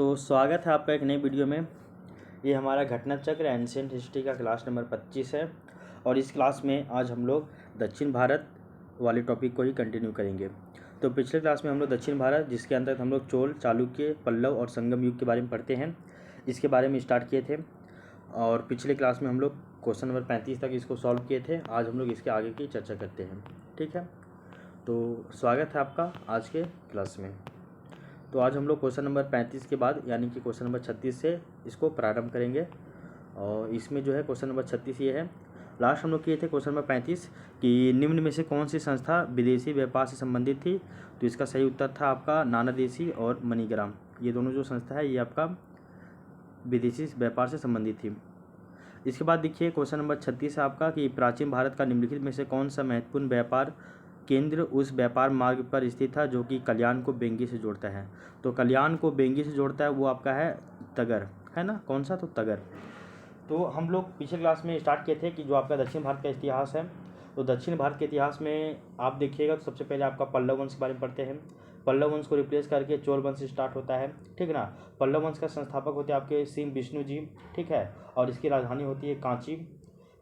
तो स्वागत है आपका एक नई वीडियो में। ये हमारा घटना चक्र एंशिएंट हिस्ट्री का क्लास नंबर 25 है और इस क्लास में आज हम लोग दक्षिण भारत वाले टॉपिक को ही कंटिन्यू करेंगे। तो पिछले क्लास में हम लोग दक्षिण भारत, जिसके अंतर्गत हम लोग चोल, चालुक्य, पल्लव और संगम युग के बारे में पढ़ते हैं, इसके बारे में स्टार्ट किए थे। और पिछले क्लास में हम लोग क्वेश्चन नंबर 35 तक इसको सॉल्व किए थे। आज हम लोग इसके आगे की चर्चा करते हैं। ठीक है, तो स्वागत है आपका आज के क्लास में। तो आज हम लोग क्वेश्चन नंबर 35 के बाद यानी कि क्वेश्चन नंबर 36 से इसको प्रारंभ करेंगे। और इसमें जो है क्वेश्चन नंबर 36 ये है। लास्ट हम लोग किए थे क्वेश्चन नंबर 35 कि निम्न में से कौन सी संस्था विदेशी व्यापार से संबंधित थी। तो इसका सही उत्तर था आपका नानादेशी और मनीग्राम। ये दोनों जो संस्था है ये आपका विदेशी व्यापार से संबंधित थी। इसके बाद देखिए क्वेश्चन नंबर 36 है आपका कि प्राचीन भारत का निम्नलिखित में से कौन सा महत्वपूर्ण व्यापार केंद्र उस व्यापार मार्ग पर स्थित था जो कि कल्याण को बेंगी से जोड़ता है। तो कल्याण को बेंगी से जोड़ता है वो आपका है तगर, है ना। कौन सा? तो तगर। तो हम लोग पिछले क्लास में स्टार्ट किए थे कि जो आपका दक्षिण भारत का इतिहास है, तो दक्षिण भारत के इतिहास में आप देखिएगा तो सबसे पहले आपका पल्लव वंश के बारे में पढ़ते हैं। पल्लव वंश को रिप्लेस करके चोल वंश स्टार्ट होता है, ठीक ना। पल्लव वंश का संस्थापक होते हैं आपके सिंह विष्णु जी, ठीक है, और इसकी राजधानी होती है कांची।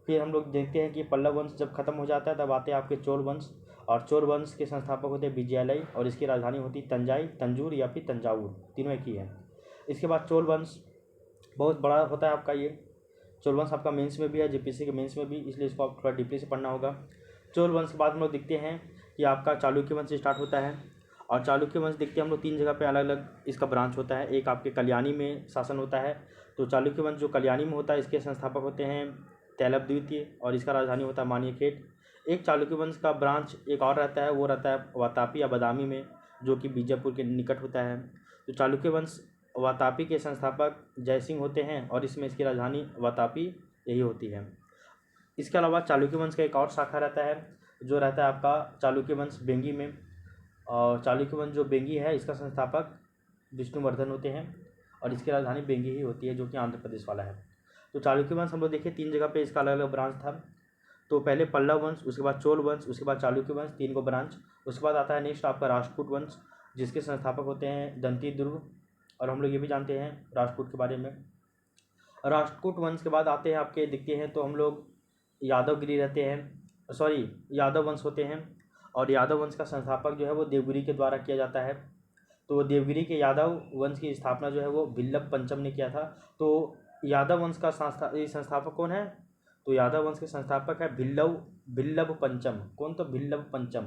फिर हम लोग देखते हैं कि पल्लव वंश जब खत्म हो जाता है तब आते हैं आपके चोल वंश, और चोल वंश के संस्थापक होते हैं विजयालय और इसकी राजधानी होती है तंजाई, तंजूर या फिर तंजावुर, तीनों एक ही है। इसके बाद चोल वंश बहुत बड़ा होता है आपका। ये चोल वंश आपका मेंस में भी है, जेपीसी के मेंस में भी, इसलिए इसको आप थोड़ा डीपली से पढ़ना होगा। चोल वंश के बाद हम लोग देखते हैं कि आपका चालुक्य वंश स्टार्ट होता है। और चालुक्य वंश देखते हैं हम लोग तीन जगह पे अलग अलग इसका ब्रांच होता है। एक आपके कल्याणी में शासन होता है, तो चालुक्य वंश जो कल्याणी में होता है इसके संस्थापक होते हैं तैलभ द्वितीय और इसका राजधानी होता है मान्यखेट। एक चालुक्य वंश का ब्रांच एक और रहता है, वो रहता है वातापी या बादामी में, जो कि बीजापुर के निकट होता है। तो चालुक्य वंश वातापी के संस्थापक जयसिंह होते हैं और इसमें इसकी राजधानी वातापी यही होती है। इसके अलावा चालुक्य वंश का एक और शाखा रहता है जो रहता है आपका चालुक्य वंश बेंगी में। और चालुक्य वंश जो बेंगी है इसका संस्थापक विष्णुवर्धन होते हैं और इसकी राजधानी बेंगी ही होती है, जो कि आंध्र प्रदेश वाला है। तो चालुक्य वंश हम लोग देखिए तीन जगह पे इसका अलग अलग ब्रांच था। तो पहले पल्लव वंश, उसके बाद चोल वंश, उसके बाद चालुक्य वंश, तीन को ब्रांच। उसके बाद आता है नेक्स्ट आपका राष्ट्रकूट वंश, जिसके संस्थापक होते हैं दंती दुर्ग, और हम लोग ये भी जानते हैं राष्ट्रकूट के बारे में। राष्ट्रकूट वंश के बाद आते हैं आपके दिखते हैं तो हम लोग यादवगिरी रहते हैं, सॉरी यादव वंश होते हैं। और यादव वंश का संस्थापक जो है वो देवगिरी के द्वारा किया जाता है। तो देवगिरी के यादव वंश की स्थापना जो है वो भिल्लभ पंचम ने किया था। तो यादव वंश का संस्थापक कौन है? तो यादव वंश के संस्थापक है भिल्लभ पंचम। कौन? तो भिल्लभ पंचम।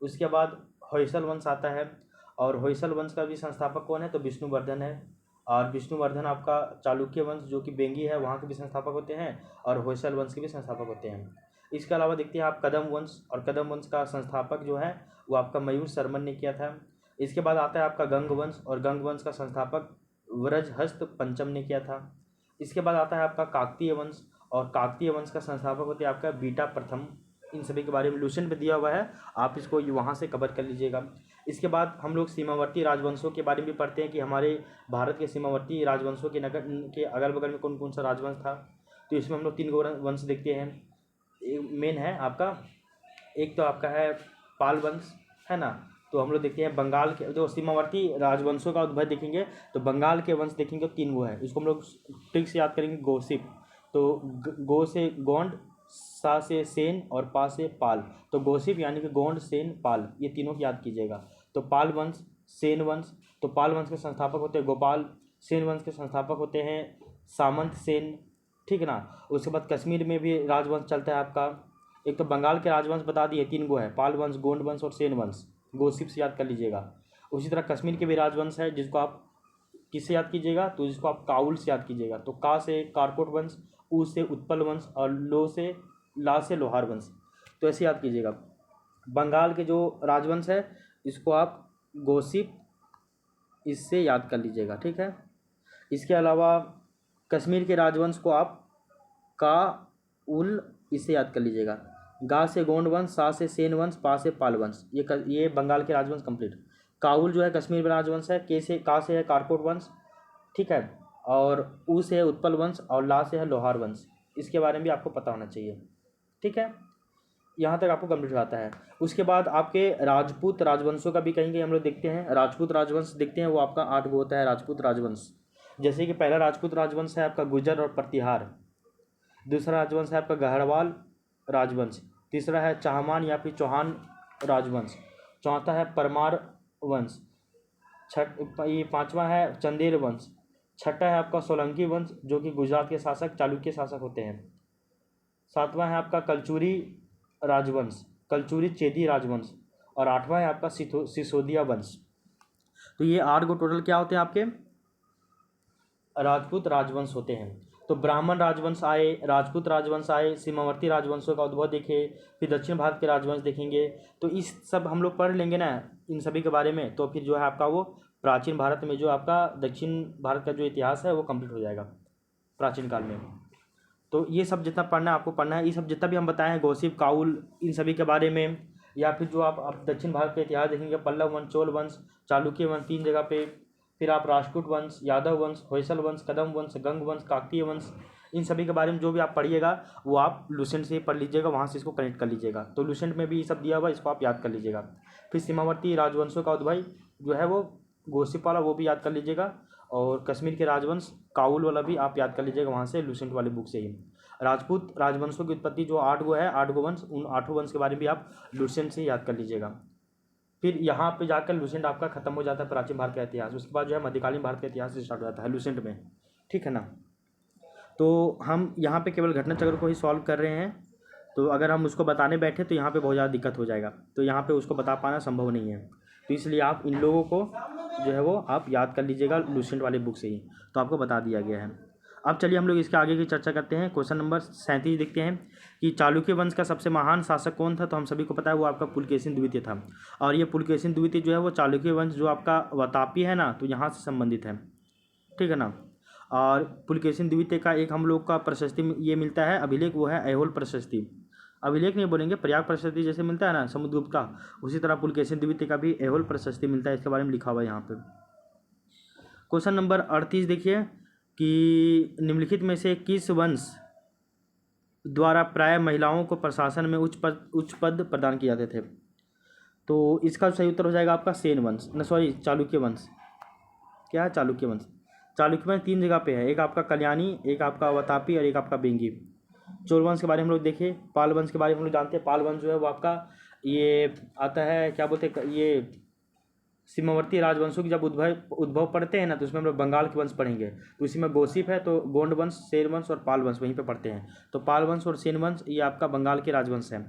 उसके बाद होयसल वंश आता है और होयसल वंश का भी संस्थापक कौन है? तो विष्णुवर्धन है। और विष्णुवर्धन आपका चालुक्य वंश जो कि बेंगी है वहाँ के भी संस्थापक होते हैं और होयसल वंश के भी संस्थापक होते हैं। इसके अलावा देखते हैं आप कदम वंश, और कदम वंश का संस्थापक जो है वो आपका मयूर शर्मन ने किया था। इसके बाद आता है आपका गंग वंश, और गंग वंश का संस्थापक व्रजहस्त पंचम ने किया था। इसके बाद आता है आपका काकतीय वंश, और काकतीय वंश का संस्थापक होते हैं आपका बीटा प्रथम। इन सभी के बारे में लुसेंट में दिया हुआ है, आप इसको वहाँ से कवर कर लीजिएगा। इसके बाद हम लोग सीमावर्ती राजवंशों के बारे में भी पढ़ते हैं कि हमारे भारत के सीमावर्ती राजवंशों के नगर के अगल बगल में कौन कौन सा राजवंश था। तो इसमें हम लोग तीन वंश देखते हैं। मेन है आपका, एक तो आपका है पाल वंश, है ना। तो हम लोग देखते हैं बंगाल के जो सीमावर्ती राजवंशों का उद्भव देखेंगे तो बंगाल के वंश देखेंगे तो तीन वो है। इसको हम लोग ट्रिक से याद करेंगे। गोसिप, तो गो से गोंड, सा से सेन और पा से पाल। तो गोसिप यानी कि गोंड, सेन, पाल, ये तीनों की याद कीजिएगा। तो पाल वंश, सेन वंश, तो पाल वंश के संस्थापक होते हैं गोपाल, सेन वंश के संस्थापक होते हैं सामंत सेन, ठीक ना। उसके बाद कश्मीर में भी राजवंश चलता है आपका। एक तो बंगाल के राजवंश बता दिए, तीन गो है, पाल वंश, गोंड वंश और सेन वंश। गोसिप से याद कर लीजिएगा। उसी तरह कश्मीर के भी राजवंश है जिसको आप किससे याद कीजिएगा? तो जिसको आप काउल से याद कीजिएगा। तो का से कारकोट वंश, ऊ से उत्पल वंश और ला से लोहार वंश। तो ऐसे याद कीजिएगा। बंगाल के जो राजवंश है इसको आप गोसिप इससे याद कर लीजिएगा, ठीक है। इसके अलावा कश्मीर के राजवंश को आप का उल इससे याद कर लीजिएगा। गा से गोंड वंश, सा से सेन वंश, पा से पाल वंश। ये बंगाल के राजवंश कंप्लीट। काउल जो है कश्मीर में राजवंश है। का से है कारकोट वंश, ठीक है, और ऊ से है उत्पल वंश और ला से है लोहार वंश। इसके बारे में भी आपको पता होना चाहिए, ठीक है। यहाँ तक आपको कंप्लीट हो जाता है। उसके बाद आपके राजपूत राजवंशों का भी कहीं कहीं हम लोग देखते हैं, राजपूत राजवंश देखते हैं, वो आपका 8 गो होता है राजपूत राजवंश। जैसे कि पहला राजपूत राजवंश है आपका गुर्जर और प्रतिहार, दूसरा राजवंश है आपका गहरवाल राजवंश, तीसरा है चाहमान या फिर चौहान राजवंश, चौथा है परमार वंश, ये पांचवा है चंदेल वंश, छठा है आपका सोलंकी वंश जो कि गुजरात के शासक चालुक्य शासक होते हैं, सातवां है आपका कलचुरी राजवंश, कलचुरी चेदी राजवंश, और आठवां है आपका सिसोदिया वंश। तो ये 8 गो टोटल क्या होते हैं आपके राजपूत राजवंश होते हैं। तो ब्राह्मण राजवंश आए, राजपूत राजवंश आए, सीमावर्ती राजवंशों का उद्भव देखे, फिर दक्षिण भारत के राजवंश देखेंगे। तो इस सब हम लोग पढ़ लेंगे ना इन सभी के बारे में, तो फिर जो है आपका वो प्राचीन भारत में जो आपका दक्षिण भारत का जो इतिहास है वो कंप्लीट हो जाएगा प्राचीन काल में। तो ये सब जितना पढ़ना है आपको पढ़ना है, ये सब जितना भी हम बताए हैं गौसिफ काउल इन सभी के बारे में, या फिर जो आप दक्षिण भारत का इतिहास देखेंगे पल्लव वंश, चोल वंश, चालुक्य वंश 3 जगह पे, फिर आप राष्ट्रकूट वंश, यादव वंश, होयसल वंश, कदम वंश, गंग वंश, काकतीय वंश, इन सभी के बारे में जो भी आप पढ़िएगा वो आप लुसेंट से पढ़ लीजिएगा, वहाँ से इसको कनेक्ट कर लीजिएगा। तो लुसेंट में भी ये सब दिया हुआ, इसको आप याद कर लीजिएगा। फिर सीमावर्ती राजवंशों का उद्भव जो है वो गौसिफ वाला वो भी याद कर लीजिएगा, और कश्मीर के राजवंश काउल वाला भी आप याद कर लीजिएगा वहाँ से लुसेंट वाली बुक से ही। राजपूत राजवंशों की उत्पत्ति जो 8 गो है, 8 गो वंश, उन 8 वंश के बारे में भी आप लुसेंट से याद कर लीजिएगा। फिर यहाँ पे जाकर लुसेंट आपका खत्म हो जाता है प्राचीन भारत का इतिहास, उसके बाद जो है मध्यकालीन भारत का इतिहास स्टार्ट हो जाता है लुसेंट में, ठीक है ना। तो हम यहाँ पे केवल घटना चक्र को ही सॉल्व कर रहे हैं, तो अगर हम उसको बताने बैठे तो यहाँ पे बहुत ज़्यादा दिक्कत हो जाएगा, तो यहाँ पे उसको बता पाना संभव नहीं है। तो इसलिए आप इन लोगों को जो है वो आप याद कर लीजिएगा लुसेंट वाली बुक से ही, तो आपको बता दिया गया है। अब चलिए हम लोग इसके आगे की चर्चा करते हैं। क्वेश्चन नंबर 37 देखते हैं कि चालुक्य वंश का सबसे महान शासक कौन था। तो हम सभी को पता है वो आपका पुलकेशिन द्वितीय था, और ये पुलकेशिन द्वितीय जो है वो चालुक्य वंश जो आपका वातापी है ना, तो यहाँ से संबंधित है, ठीक है ना। और पुलकेशिन द्वितीय का एक हम लोग का प्रशस्ति ये मिलता है अभिलेख, वो है ऐहोल प्रशस्ति। अभिलेख नहीं बोलेंगे, प्रयाग प्रशस्ति जैसे मिलता है ना समुद्रगुप्त का, उसी तरह पुलकेशिन द्वितीय का भी ऐहोल प्रशस्ति मिलता है, इसके बारे में लिखा हुआ है यहाँ पे। क्वेश्चन नंबर 38 देखिए कि निम्नलिखित में से किस वंश द्वारा प्राय महिलाओं को प्रशासन में उच्च पद प्रदान किए जाते थे। तो इसका सही उत्तर हो जाएगा आपका सेन वंश, न सॉरी चालुक्य वंश। क्या है चालुक्य वंश? चालुक्य वंश 3 जगह पे है, एक आपका कल्याणी, एक आपका वातापी और एक आपका बेंगी। चोल वंश के बारे में हम लोग देखें, पाल वंश के बारे में हम लोग जानते हैं। पाल वंश जो है वो आपका ये आता है क्या बोलते हैं, ये सीमावर्ती राजवंशों की जब उद्भव पढ़ते हैं ना, तो उसमें हम लोग बंगाल के वंश पढ़ेंगे, तो इसी में गौसिफ है, तो गोंड वंश, सेन वंश और पाल वंश वहीं पे पढ़ते हैं। तो पाल वंश और सेन वंश ये आपका बंगाल के राजवंश है।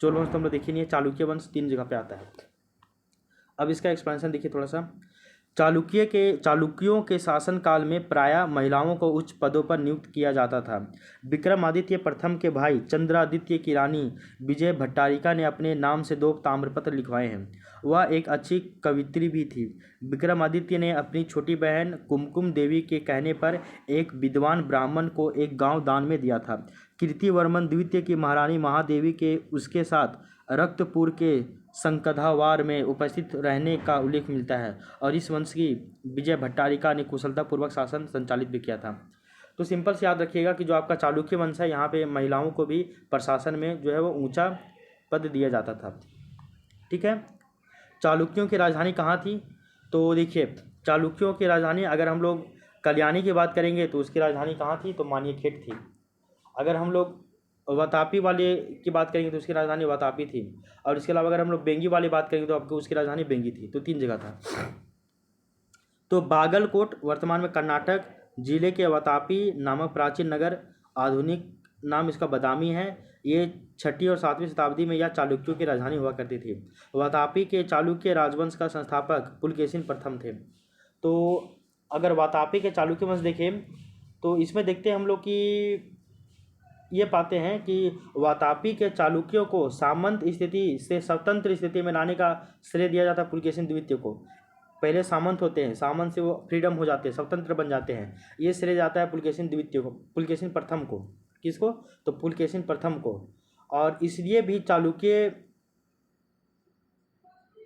चोल वंश तो हम लोग देखिए नहीं है, चालुक्य वंश 3 जगह पे आता है। अब इसका एक्सपेंशन देखिए थोड़ा सा। चालुक्यों के शासनकाल में प्रायः महिलाओं को उच्च पदों पर नियुक्त किया जाता था। विक्रमादित्य प्रथम के भाई चंद्रादित्य की रानी विजय भट्टारिका ने अपने नाम से 2 ताम्रपत्र लिखवाए हैं। वह एक अच्छी कवित्री भी थी। विक्रमादित्य ने अपनी छोटी बहन कुमकुम देवी के कहने पर एक विद्वान ब्राह्मण को एक गांव दान में दिया था। कीर्तिवर्मन द्वितीय की महारानी महादेवी के उसके साथ रक्तपुर के संकधावार में उपस्थित रहने का उल्लेख मिलता है, और इस वंश की विजय भट्टारिका ने कुशलतापूर्वक शासन संचालित भी किया था। तो सिंपल से याद रखिएगा कि जो आपका चालुक्य वंश है, यहाँ पे महिलाओं को भी प्रशासन में जो है वो ऊंचा पद दिया जाता था, ठीक है। चालुक्यों की राजधानी कहाँ थी? तो देखिए चालुक्यों की राजधानी अगर हम लोग कल्याणी की बात करेंगे तो उसकी राजधानी कहाँ थी? तो मानियखेट थी। अगर हम लोग वातापी वाले की बात करेंगे तो उसकी राजधानी वातापी थी, और इसके अलावा अगर हम लोग बेंगी वाली बात करेंगे तो आपको उसकी राजधानी बेंगी थी। तो 3 जगह था। तो बागलकोट वर्तमान में कर्नाटक जिले के वातापी नामक प्राचीन नगर, आधुनिक नाम इसका बदामी है, ये 6वीं और 7वीं शताब्दी में यह चालुक्यों की राजधानी हुआ करती थी। वातापी के चालुक्य राजवंश का संस्थापक पुलकेशिन प्रथम थे। तो अगर वातापी के चालुक्य वंश देखें तो इसमें देखते हैं हम लोग कि ये पाते हैं कि वातापी के चालुक्यों को सामंत स्थिति से स्वतंत्र स्थिति में लाने का श्रेय दिया जाता है पुलकेशिन द्वितीय को। पहले सामंत होते हैं, सामंत से वो फ्रीडम हो जाते हैं, स्वतंत्र बन जाते हैं, ये श्रेय जाता है पुलकेशिन द्वितीय को, पुलकेशिन प्रथम को। किसको? तो पुलकेशिन प्रथम को। और इसलिए भी चालुक्य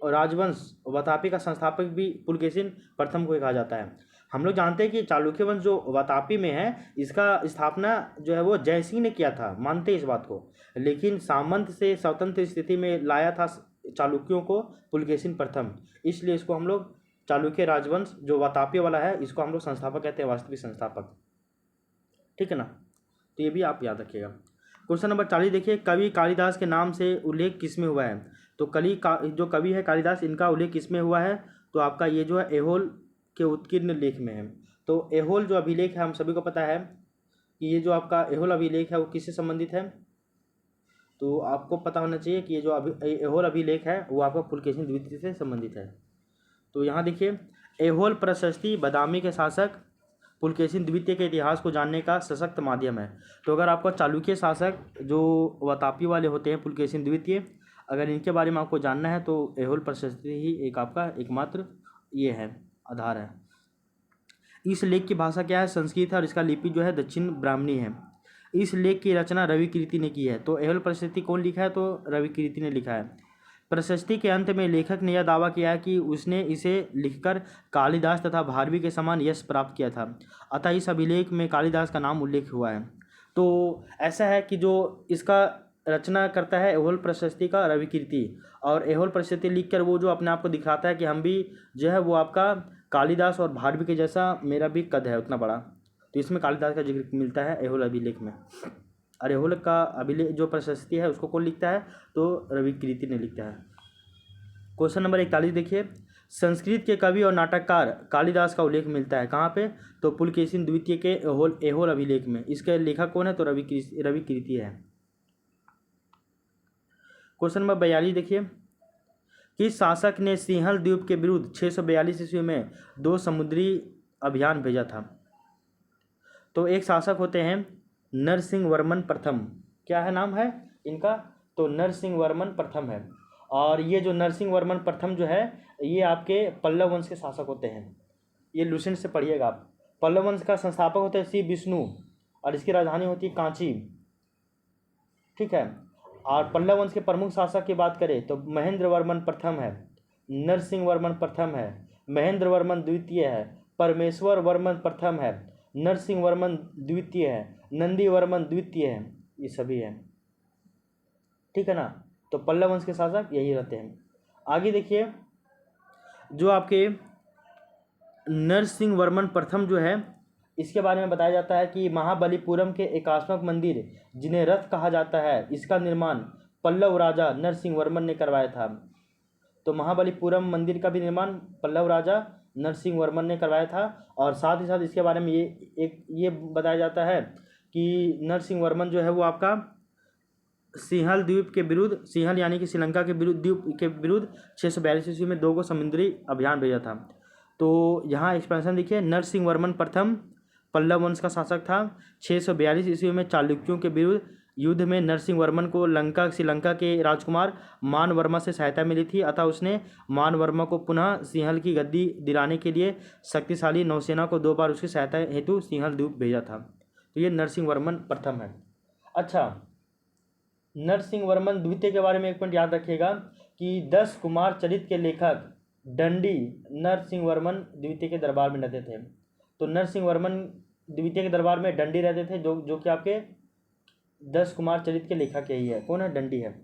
राजवंश वातापी का संस्थापक भी पुलकेशिन प्रथम को कहा जाता है। हम लोग जानते हैं कि चालुक्य वंश जो वातापी में है, इसका स्थापना जो है वो जयसिंह ने किया था, मानते हैं इस बात को। लेकिन सामंत से स्वतंत्र स्थिति में लाया था चालुक्यों को पुलकेशिन प्रथम, इसलिए इसको हम लोग चालुक्य राजवंश जो वातापी वाला है, इसको हम लोग संस्थापक कहते हैं, वास्तविक संस्थापक। ठीक है ना, तो ये भी आप याद रखिएगा। क्वेश्चन नंबर 40 देखिए, कवि कालिदास के नाम से उल्लेख किसमें हुआ है? तो जो कवि है कालिदास, इनका उल्लेख किसमें हुआ है? तो आपका ये जो है एहोल के उत्कीर्ण लेख में है। तो एहोल जो अभिलेख है, हम सभी को पता है कि ये जो आपका एहोल अभिलेख है वो किससे संबंधित है? तो आपको पता होना चाहिए कि ये जो एहोल अभिलेख है वो आपका पुलकेशिन द्वितीय से संबंधित है। तो यहाँ देखिए, एहोल प्रशस्ति बादामी के शासक पुलकेशिन द्वितीय के इतिहास को जानने का सशक्त माध्यम है। तो अगर आपको चालुक्य शासक जो वातापी वाले होते हैं पुलकेशिन द्वितीय, अगर इनके बारे में आपको जानना है तो एहोल प्रशस्ति ही एक आपका एकमात्र ये है, आधार है। इस लेख की भाषा क्या है? संस्कृत है, और इसका लिपि जो है दक्षिण ब्राह्मणी है। इस लेख की रचना रवि कीर्ति ने की है। तो एहोल प्रशस्ति कौन लिखा है? तो रवि कीर्ति ने लिखा है। प्रशस्ति के अंत में लेखक ने यह दावा किया है कि उसने इसे लिखकर कालिदास तथा भारवी के समान यश प्राप्त किया था, अतः इस अभिलेख में कालिदास का नाम उल्लेख हुआ है। तो ऐसा है कि जो इसका रचना करता है एहोल प्रशस्ति का रवि कीर्ति, और एहोल प्रशस्ति लिखकर वो जो अपने आप को दिखाता है कि हम भी जो है वो आपका कालिदास और भारवी के जैसा, मेरा भी कद है उतना बड़ा। तो इसमें कालिदास का जिक्र मिलता है एहोल अभिलेख में। और एहोल का अभिलेख जो प्रशस्ति है उसको कौन लिखता है? तो रवि कीर्ति ने लिखता है। क्वेश्चन नंबर 41 देखिए, संस्कृत के कवि और नाटककार कालिदास का उल्लेख मिलता है कहाँ पे? तो पुलकेशिन द्वितीय के एहोल अभिलेख में। इसके लेखक कौन है? तो रवि कीर्ति है। क्वेश्चन नंबर 42 देखिए, किस शासक ने सिंहल द्वीप के विरुद्ध 642 ईस्वी में 2 समुद्री अभियान भेजा था? तो एक शासक होते हैं नरसिंह वर्मन प्रथम। क्या है नाम है इनका? तो नरसिंह वर्मन प्रथम है। और ये जो नरसिंह वर्मन प्रथम जो है, ये आपके पल्लव वंश के शासक होते हैं। ये लुसेंट से पढ़िएगा आप। पल्लव वंश का संस्थापक होते हैं श्री विष्णु, और इसकी राजधानी होती है कांची। ठीक है। और पल्लव वंश के प्रमुख शासक की बात करें तो महेंद्र वर्मन प्रथम है, नरसिंह वर्मन प्रथम है, महेंद्र वर्मन द्वितीय है, परमेश्वर वर्मन प्रथम है, नरसिंह वर्मन द्वितीय है, नंदी वर्मन द्वितीय है, ये सभी है। ठीक है ना। तो पल्लव वंश के शासक यही रहते हैं। आगे देखिए, जो आपके नरसिंह वर्मन प्रथम जो है, इसके बारे में बताया जाता है कि महाबलीपुरम के एकात्मक मंदिर जिन्हें रथ कहा जाता है, इसका निर्माण पल्लव राजा नरसिंह वर्मन ने करवाया था। तो महाबलीपुरम मंदिर का भी निर्माण पल्लव राजा नरसिंह वर्मन ने करवाया था। और साथ ही साथ इसके बारे में ये बताया जाता है कि नरसिंह वर्मन जो है वो आपका सिंहल द्वीप के विरुद्ध, सिंहल यानी कि श्रीलंका के विरुद्ध, द्वीप के विरुद्ध 642 ईस्वी में 2 को समुद्री अभियान भेजा था। तो यहाँ एक्सपेंशन देखिए, नरसिंह वर्मन प्रथम पल्लव वंश का शासक था। 642 ईस्वी में चालुक्यों के विरुद्ध युद्ध में नरसिंह वर्मन को श्रीलंका के राजकुमार मान वर्मा से सहायता मिली थी, अतः उसने मान वर्मा को पुनः सिंहल की गद्दी दिलाने के लिए शक्तिशाली नौसेना को 2 बार उसकी सहायता हेतु सिंहल द्वीप भेजा था। तो ये नरसिंह वर्मन प्रथम है। अच्छा, नरसिंह वर्मन द्वितीय के बारे में एक पॉइंट याद रखिएगा कि 10 कुमार चरित के लेखक दंडी नरसिंह वर्मन द्वितीय के दरबार में रहते थे। तो नरसिंह वर्मन द्वितीय के दरबार में दंडी रहते थे, जो कि आपके 10 कुमार चरित के लेखक यही है। कौन है? दंडी है।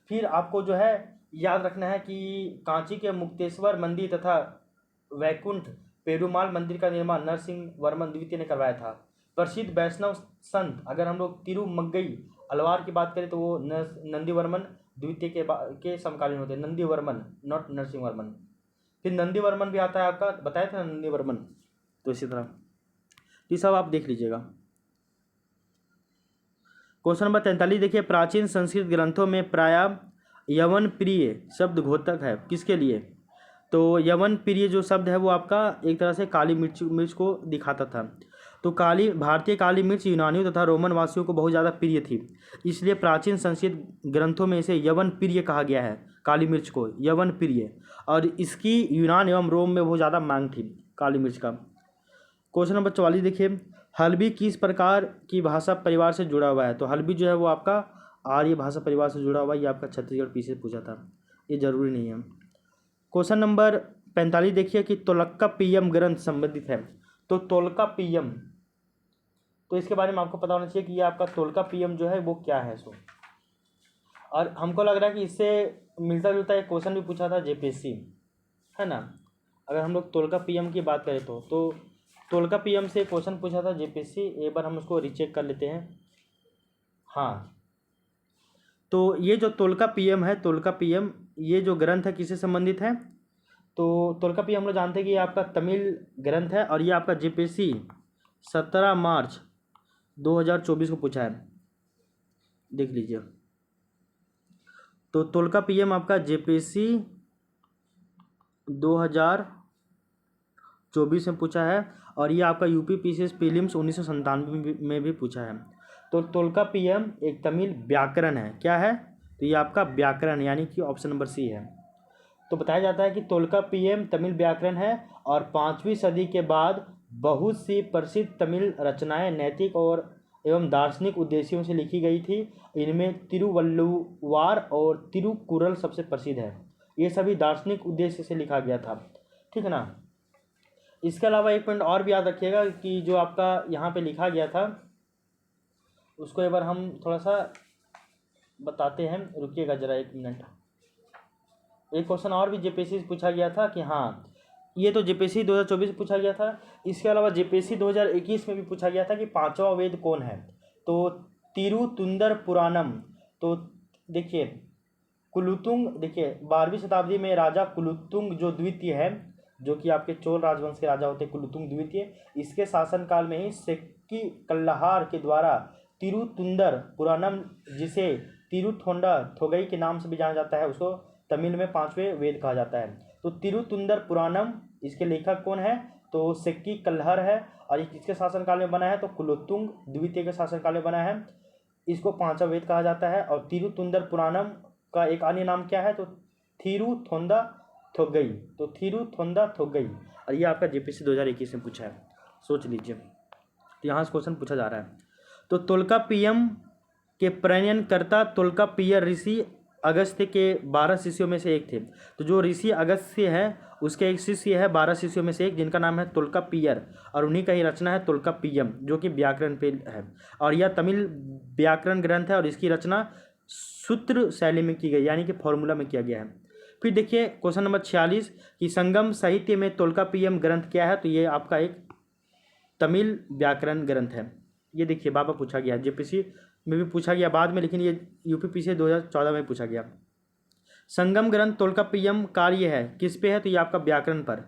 फिर आपको जो है याद रखना है कि कांची के मुक्तेश्वर मंदिर तथा वैकुंठ पेरुमाल मंदिर का निर्माण नरसिंह वर्मन द्वितीय ने करवाया था। प्रसिद्ध वैष्णव संत अगर हम लोग तिरुमंगई अलवार की बात करें तो वो नंदी वर्मन द्वितीय के समकालीन होते हैं। नंदी वर्मन, नॉट नरसिंह वर्मन। फिर नंदी वर्मन भी आता है आपका, बताया था नंदी वर्मन। तो इसी तरह ये सब आप देख लीजिएगा। क्वेश्चन नंबर 43 देखिए, प्राचीन संस्कृत ग्रंथों में प्रायः यवन प्रिय शब्द घोतक है, किसके लिए? तो यवन प्रिय जो शब्द है वो आपका एक तरह से काली मिर्च को दिखाता था। तो भारतीय काली मिर्च यूनानियों तथा रोमन वासियों को बहुत ज़्यादा प्रिय थी, इसलिए प्राचीन संस्कृत ग्रंथों में इसे यवन प्रिय कहा गया है, काली मिर्च को यवन प्रिय। और इसकी यूनान एवं रोम में बहुत ज़्यादा मांग थी काली मिर्च का। क्वेश्चन नंबर 44 देखिए, हल्बी किस प्रकार की भाषा परिवार से जुड़ा हुआ है? तो हल्बी जो है वो आपका आर्य भाषा परिवार से जुड़ा हुआ है। ये आपका छत्तीसगढ़ पीछे पूछा था, ये जरूरी नहीं है। क्वेश्चन नंबर 45 देखिए कि तोल्काप्पियम ग्रंथ संबंधित है। तो तोल्काप्पियम, तो इसके बारे में आपको पता होना चाहिए कि ये आपका तोल्काप्पियम जो है वो क्या है। सो और हमको लग रहा है कि इससे मिलता जुलता एक क्वेश्चन भी पूछा था जेपीएससी, है ना। अगर हम लोग तोल्काप्पियम की बात करें तो तोल्काप्पियम से क्वेश्चन पूछा था जेपीएससी, एक बार हम उसको रीचेक कर लेते हैं। हाँ, तो ये जो तोल्काप्पियम है, तोल्काप्पियम ये जो ग्रंथ है किससे संबंधित है। तो तोल्काप्पियम हम लोग जानते हैं कि ये आपका तमिल ग्रंथ है और ये आपका जेपीएससी 17 मार्च 2024 को पूछा है, देख लीजिए। तो तोल्काप्पियम आपका जेपीएससी 2024 में पूछा है और ये आपका यूपी पीसीएस प्रीलिम्स 1997 में भी पूछा है। तो तोल्काप्पियम एक तमिल व्याकरण है, क्या है, तो ये आपका व्याकरण यानी कि ऑप्शन नंबर सी है। तो बताया जाता है कि तोल्काप्पियम तमिल व्याकरण है और 5वीं सदी के बाद बहुत सी प्रसिद्ध तमिल रचनाएं नैतिक और एवं दार्शनिक उद्देश्यों से लिखी गई थी। इनमें तिरुवल्लुवार और तिरुकुरल सबसे प्रसिद्ध है। ये सभी दार्शनिक उद्देश्य से लिखा गया था, ठीक है ना। इसके अलावा एक पॉइंट और भी याद रखिएगा कि जो आपका यहाँ पे लिखा गया था उसको एक बार हम थोड़ा सा बताते हैं, रुकिएगा ज़रा 1 मिनट। एक क्वेश्चन और भी जेपीएससी से पूछा गया था कि हाँ, ये तो जेपीएससी 2024 में पूछा गया था। इसके अलावा जेपीएससी 2021 में भी पूछा गया था कि 5वां वेद कौन है। तो तिरुतुंदर पुराणम, तो देखिए कुलुतुंग, देखिए 12वीं शताब्दी में राजा कुलुतुंग जो द्वितीय है, जो कि आपके चोल राजवंश के राजा होते हैं कुलुतुंग द्वितीय, इसके शासनकाल में ही सेक्की कल्लाहार के द्वारा तिरुतुंदर पुराणम, जिसे तिरुथोंडा थोगई के नाम से भी जाना जाता है, उसको तमिल में 5वें वेद कहा जाता है। तो तिरुतुंदर पुराणम, इसके लेखक कौन है, तो सेक्की कल्हर है और ये किसके शासनकाल में बना है, तो कुलोत्तुंग द्वितीय के शासनकाल में बना है। इसको 5वां वेद कहा जाता है। और तिरुतुंदर पुराणम का एक अन्य नाम क्या है, तो थिरुथोंदा थोगई, तो थिरुथोंदा थोगई। और ये आपका जेपीएससी 2021 में पूछा है, सोच लीजिए। तो यहाँ से क्वेश्चन पूछा जा रहा है। तो तोल्काप्पियम के प्रणयनकर्ता तोल्काप्पियर ऋषि अगस्त्य के 12 शिष्यों में से एक थे। तो जो ऋषि अगस्त्य है उसके एक शिष्य है 12 शिष्यों में से एक, जिनका नाम है तोल्काप्पियर, और उन्हीं का ही रचना है तोल्काप्पियम, जो कि व्याकरण पे है। और यह तमिल व्याकरण ग्रंथ है और इसकी रचना सूत्र शैली में की गई, यानी कि फॉर्मूला में किया गया है। फिर देखिए क्वेश्चन नंबर 46 कि संगम साहित्य में तोल्काप्पियम ग्रंथ क्या है। तो ये आपका एक तमिल व्याकरण ग्रंथ है। ये देखिए बाबा पूछा गया, जेपीएससी में भी पूछा गया बाद में, लेकिन ये यूपीपीसी 2014 में पूछा गया। संगम ग्रंथ तोल्काप्पियम कार्य है किस पे है, तो ये आपका व्याकरण पर।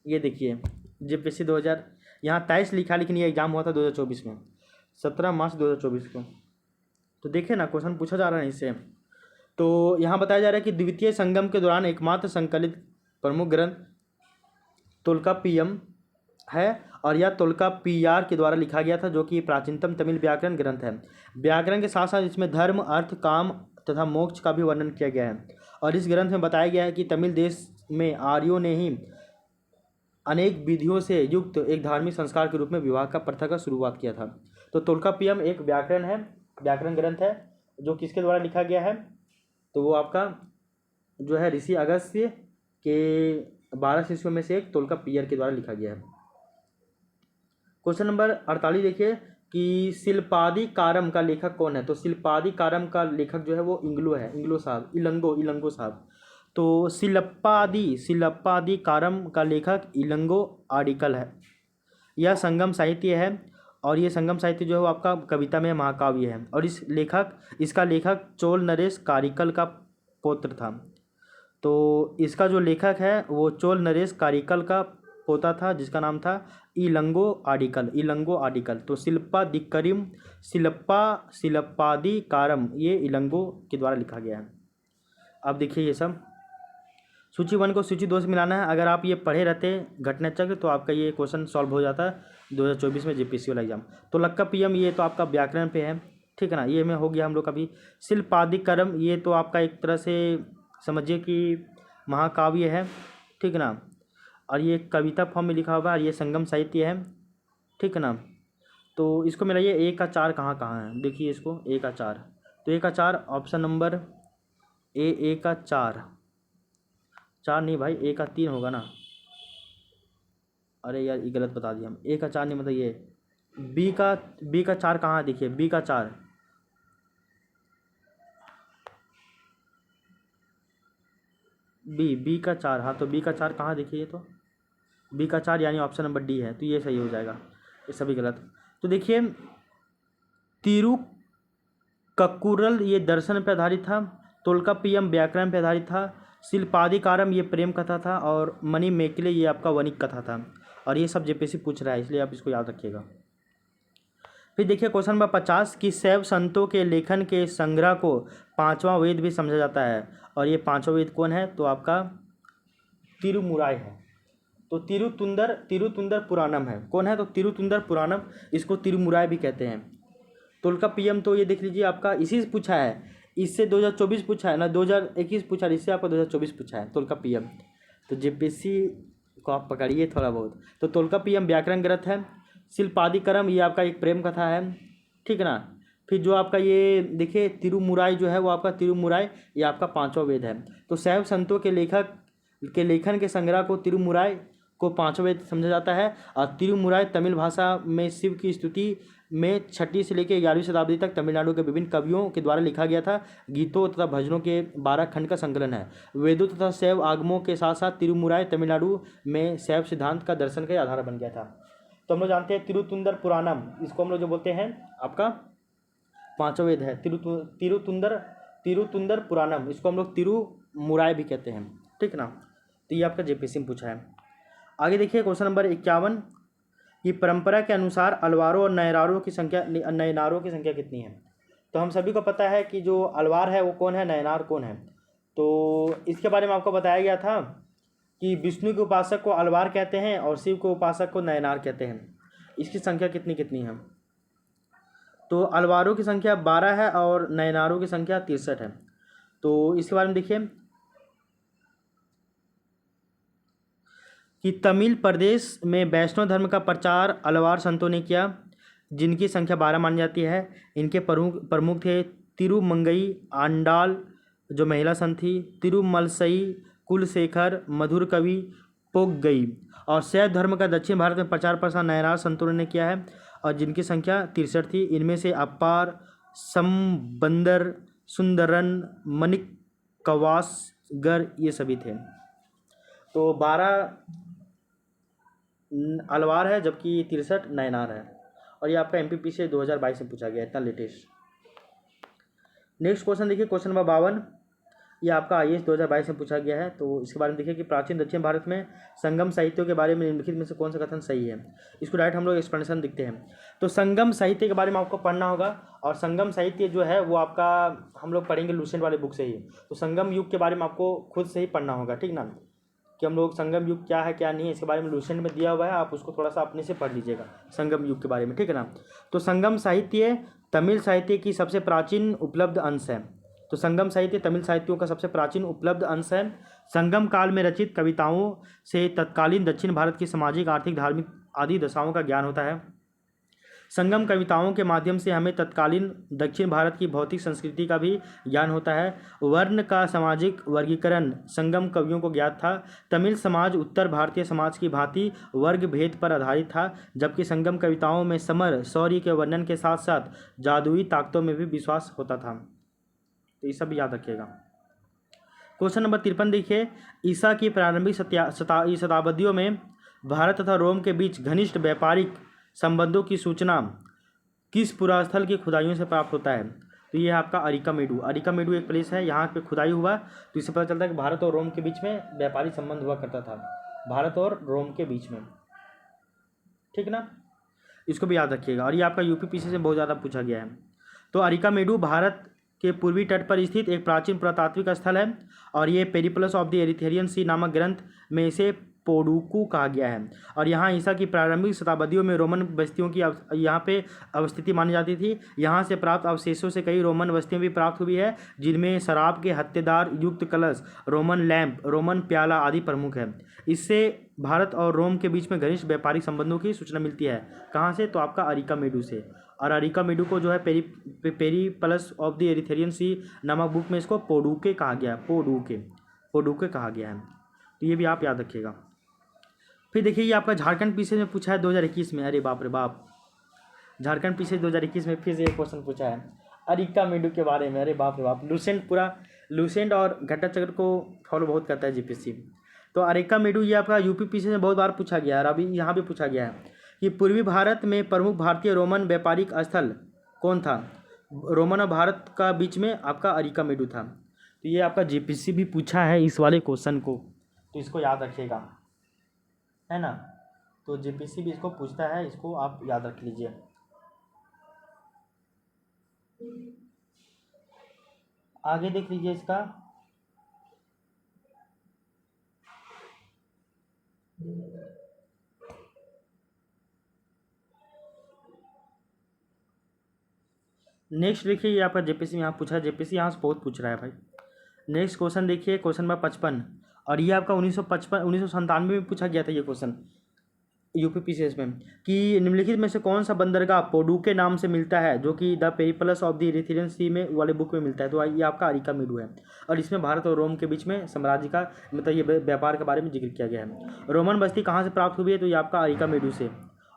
ये देखिए जेपीएससी 2000 यहाँ 23 लिखा, लेकिन ये एग्जाम हुआ था 2024 में, 17 मार्च 2024 को। तो देखिए ना क्वेश्चन पूछा जा रहा है इससे। तो यहाँ बताया जा रहा है कि द्वितीय संगम के दौरान एकमात्र संकलित प्रमुख ग्रंथ तोल्काप्पियम है और यह तोल्काप्पियार के द्वारा लिखा गया था, जो कि प्राचीनतम तमिल व्याकरण ग्रंथ है। व्याकरण के साथ साथ इसमें धर्म, अर्थ, काम तथा मोक्ष का भी वर्णन किया गया है। और इस ग्रंथ में बताया गया है कि तमिल देश में आर्यों ने ही अनेक विधियों से युक्त एक धार्मिक संस्कार के रूप में विवाह का प्रथा का शुरुआत किया था। तो तोल्काप्पियम एक व्याकरण है, व्याकरण ग्रंथ है, जो किसके द्वारा लिखा गया है, तो वो आपका जो है ऋषि अगस्त्य के 12 शिष्यों में से एक तोल्काप्पियर के द्वारा लिखा गया है। क्वेश्चन नंबर 48 देखिए कि शिल्पादिकारम का लेखक कौन है। तो शिल्पादिकारम का लेखक जो है वो इंग्लो है, इंग्लो साहब, इलंगो साहब। तो शिल्पादिकारम का लेखक इलंगो आडिकल है। यह संगम साहित्य है और ये संगम साहित्य जो है वो आपका कविता में महाकाव्य है। और इसका लेखक चोल नरेश कारिकल का पौत्र था। तो इसका जो लेखक है वो चोल नरेश कारिकल का पोता था, जिसका नाम था इलंगो आडिकल। तो शिल्पादिकारम ये इलंगो के द्वारा लिखा गया है। अब देखिए ये सब सूची 1 को सूची 2 से मिलाना है। अगर आप ये पढ़े रहते घटना चक्र तो आपका ये क्वेश्चन सॉल्व हो जाता है 2024 में जेपीएससी वाला एग्जाम। तो तोल्काप्पियम ये तो आपका व्याकरण पे है, ठीक है ना, ये में हो गया हम लोग का भी। शिल्पादिकारम ये तो आपका एक तरह से समझिए कि महाकाव्य है, ठीक है ना, और ये कविता फॉर्म में लिखा हुआ है, ये संगम साहित्य है, ठीक है ना। तो इसको मिलाइए, ए का 4 कहाँ कहाँ है, देखिए इसको, ए का 4, तो ए का 4 ऑप्शन नंबर ए का 4 नहीं भाई, ए का 3 होगा ना, अरे यार ये गलत बता दिया हम, ए का 4 नहीं मतलब ये बी का 4 कहाँ है, देखिए बी का 4, बी का 4, हाँ तो बी का 4 कहाँ देखिए, तो बी का 4 यानी ऑप्शन नंबर डी है, तो ये सही हो जाएगा, ये सभी गलत। तो देखिए तिरुक्कुरल ये दर्शन पर आधारित था, तोल्काप्पियम व्याकरण पर आधारित था, शिल्पाधिकारम ये प्रेम कथा था, और मणि मेकले ये आपका वणिक कथा था। और ये सब जेपीएससी पूछ रहा है, इसलिए आप इसको याद रखिएगा। फिर देखिए क्वेश्चन नंबर 50 कि शैव संतों के लेखन के संग्रह को पांचवा वेद भी समझा जाता है, और ये पांचवा वेद कौन है, तो आपका तिरुमुराय है। तो तिरुतुंदर पुराणम है, कौन है, तो तिरुतुंदर पुराणम, इसको तिरुमुराय भी कहते हैं। तोल्काप्पियम तो ये देख लीजिए आपका इसी से पूछा है, इससे 2024 पूछा है ना, 2021 पूछा है, इससे आपका 2024 पूछा है तोल्काप्पियम। तो जेपीएससी को आप पकड़िए थोड़ा बहुत। तो तोल्काप्पियम व्याकरण ग्रंथ है, शिल्पाधिकरम ये आपका एक प्रेम कथा है, ठीक है ना। फिर जो आपका ये देखिए तिरुमुराय जो है वो आपका तिरुमुराय ये आपका पांचवा वेद है। तो शैव संतों के लेखन के संग्रह को तिरुमुराय को पांचवा वेद समझा जाता है। और तिरुमुराय तमिल भाषा में शिव की स्तुति में 6वीं से लेकर 11वीं शताब्दी तक तमिलनाडु के विभिन्न कवियों के द्वारा लिखा गया था। गीतों तथा भजनों के 12 खंड का संकलन है। वेदों तथा शैव आगमों के साथ साथ तिरुमुराय तमिलनाडु में शैव सिद्धांत का दर्शन का आधार बन गया था। तो हम लोग जानते हैं तिरुतुंदर पुराणम, इसको हम लोग जो बोलते हैं आपका पांचवा वेद है, तिरुतुंदर पुराणम, इसको हम लोग तिरुमुराय भी कहते हैं, ठीक ना। तो ये आपका जेपीएससी में पूछा है। आगे देखिए क्वेश्चन नंबर 51 कि परंपरा के अनुसार अलवारों और नयनारों की संख्या कितनी है। तो हम सभी को पता है कि जो अलवार है वो कौन है, नयनार कौन है। तो इसके बारे में आपको बताया गया था कि विष्णु के उपासक को अलवार कहते हैं और शिव के उपासक को नयनार कहते हैं। इसकी संख्या कितनी कितनी है, तो अलवारों की संख्या 12 है और नयनारों की संख्या 63 है। तो इसके बारे में देखिए कि तमिल प्रदेश में वैष्णव धर्म का प्रचार अलवार संतों ने किया, जिनकी संख्या 12 मानी जाती है। इनके प्रमुख थे तिरुमंगई आंडाल जो महिला संत थी, तिरुमलसई कुलशेखर, मधुर कवि, पोगई। और शैव धर्म का दक्षिण भारत में प्रचार प्रसार नयनार संतों ने किया है, और जिनकी संख्या 63 थी। इनमें से अपार, संबंदर, सुंदरन, मणिक कवासगर ये सभी थे। तो 12 अलवार है जबकि 63 नयनार है। और ये आपका एमपीपी से 2022 में पूछा गया, इतना लेटेस्ट। नेक्स्ट क्वेश्चन देखिए क्वेश्चन नंबर 52, ये आपका आईएएस 2022 में पूछा गया है। तो इसके बारे में देखिए कि प्राचीन दक्षिण भारत में संगम साहित्यों के बारे में निम्नलिखित में से कौन सा कथन सही है। इसको डायरेक्ट हम लोग एक्सप्लेनेशन देखते हैं। तो संगम साहित्य के बारे में आपको पढ़ना होगा, और संगम साहित्य जो है वो आपका हम लोग पढ़ेंगे लुसेंट वाले बुक से ही। तो संगम युग के बारे में आपको खुद से ही पढ़ना होगा, ठीक ना, कि हम लोग संगम युग क्या है क्या नहीं है, इसके बारे में लुसेंट में दिया हुआ है, आप उसको थोड़ा सा अपने से पढ़ लीजिएगा संगम युग के बारे में, ठीक है ना। तो संगम साहित्य तमिल साहित्य की सबसे प्राचीन उपलब्ध अंश है। तो संगम साहित्य तमिल साहित्यों का सबसे प्राचीन उपलब्ध अंश है। संगम काल में रचित कविताओं से तत्कालीन दक्षिण भारत की सामाजिक आर्थिक धार्मिक आदि दशाओं का ज्ञान होता है। संगम कविताओं के माध्यम से हमें तत्कालीन दक्षिण भारत की भौतिक संस्कृति का भी ज्ञान होता है। वर्ण का सामाजिक वर्गीकरण संगम कवियों को ज्ञात था। तमिल समाज उत्तर भारतीय समाज की भांति वर्ग भेद पर आधारित था, जबकि संगम कविताओं में समर शौर्य के वर्णन के साथ साथ जादुई ताकतों में भी विश्वास होता था। तो ये सब याद रखिएगा। क्वेश्चन नंबर 53 देखिए, ईसा की प्रारंभिक शताब्दियों में भारत तथा रोम के बीच घनिष्ठ व्यापारिक संबंधों की सूचना किस पुरास्थल की खुदाइयों से प्राप्त होता है। तो ये आपका अरिकामेडू एक प्लेस है, यहाँ पे खुदाई हुआ। तो इससे पता चलता है कि भारत और रोम के बीच में व्यापारिक संबंध हुआ करता था, भारत और रोम के बीच में, ठीक ना, इसको भी याद रखिएगा। और ये आपका यूपीपीसी से बहुत ज़्यादा पूछा गया है। तो अरिकामेडू भारत के पूर्वी तट पर स्थित एक प्राचीन पुरातात्विक स्थल है, और ये पेरिप्लस ऑफ द एरिथेरियन सी नामक ग्रंथ में इसे पोडुकू कहा गया है। और यहाँ ईसा की प्रारंभिक शताब्दियों में रोमन बस्तियों की यहाँ पे अवस्थिति मानी जाती थी। यहाँ से प्राप्त अवशेषों से कई रोमन बस्तियाँ भी प्राप्त हुई है, जिनमें शराब के हत्तेदार युक्त कलश, रोमन लैंप, रोमन प्याला आदि प्रमुख है। इससे भारत और रोम के बीच में घनिष्ठ व्यापारिक संबंधों की सूचना मिलती है। कहाँ से, तो आपका अरिकामेडू से। और अरिकामेडू को जो है पेरीप्लस ऑफ द एरिथेरियन सी नामक बुक में इसको पोडुके कहा गया है, पोडुके कहा गया है। तो ये भी आप याद रखिएगा। फिर देखिए ये आपका झारखंड पीसीएस में पूछा है 2021 में, अरे बाप रे बाप, झारखंड पीसीएस 2021 में फिर से एक क्वेश्चन पूछा है अरिका मेडू के बारे में, अरे बाप रे बाप। लूसेंट पूरा लूसेंट और घटना चक्र को फॉलो बहुत करता है जीपीएससी। तो अरिका मेडू ये आपका यूपी पीसीएस में बहुत बार पूछा गया है, और अभी यहाँ भी पूछा गया है कि पूर्वी भारत में प्रमुख भारतीय रोमन व्यापारिक स्थल कौन था। रोमन और भारत का बीच में आपका अरिका मेडू था। तो ये आपका जीपीएससी भी पूछा है इस वाले क्वेश्चन को, तो इसको याद रखिएगा, है ना। तो जीपीएससी भी इसको पूछता है, इसको आप याद रख लीजिए। आगे देख लीजिए इसका, नेक्स्ट देखिए ये आपका जेपीसी यहाँ पूछा है, जेपीसी यहाँ से बहुत पूछ रहा है भाई। नेक्स्ट क्वेश्चन देखिए, क्वेश्चन नंबर 55, और ये आपका 1997 में पूछा गया था ये क्वेश्चन यूपी पीसीएस में, कि निम्नलिखित में से कौन सा बंदरगाह पोडू के नाम से मिलता है, जो कि the Periplus of the Erythraean Sea में वाले बुक में मिलता है। तो ये आपका अरिका मेडू है, और इसमें भारत और रोम के बीच में साम्राज्य का मतलब ये व्यापार के बारे में जिक्र किया गया है। रोमन बस्ती कहाँ से प्राप्त हुई है, तो ये आपका अरिका मेडू से।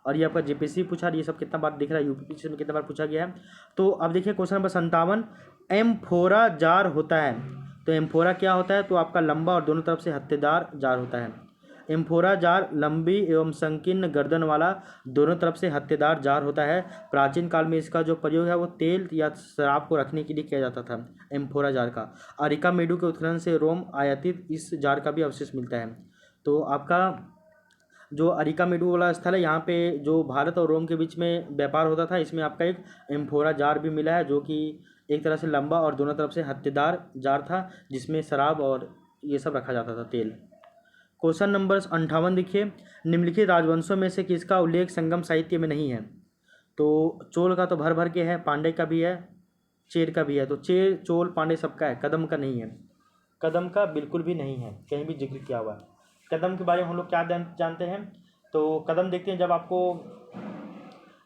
और ये आपका जेपीसी पूछा, ये सब कितना बार दिख रहा है यूपी पीसीएस में कितना बार पूछा गया है। तो अब देखिए क्वेश्चन नंबर 57, एम्फोरा जार होता है। तो एम्फोरा क्या होता है, तो आपका लंबा और दोनों तरफ से हत्तेदार जार होता है। एम्फोरा जार लंबी एवं संकीर्ण गर्दन वाला दोनों तरफ से हत्तेदार जार होता है। प्राचीन काल में इसका जो प्रयोग है वो तेल या शराब को रखने के लिए किया जाता था, एम्फोरा जार का। अरिका मेडू के उत्खनन से रोम आयातित इस जार का भी अवशेष मिलता है। तो आपका जो अरिका मेडू वाला स्थल है, यहाँ पे जो भारत और रोम के बीच में व्यापार होता था, इसमें आपका एक एम्फोरा जार भी मिला है, जो कि एक तरह से लंबा और दोनों तरफ से हत्तेदार जार था, जिसमें शराब और ये सब रखा जाता था, तेल। क्वेश्चन नंबर 58 देखिए, निम्नलिखित राजवंशों में से किसका उल्लेख संगम साहित्य में नहीं है। तो चोल का तो भर भर के है, पांडे का भी है, चेर का भी है। तो चेर चोल पांडे सबका है, कदम का नहीं है, कदम का बिल्कुल भी नहीं है, कहीं भी जिक्र किया हुआ है। कदम के बारे में हम लोग क्या जानते हैं, तो कदम देखते हैं जब आपको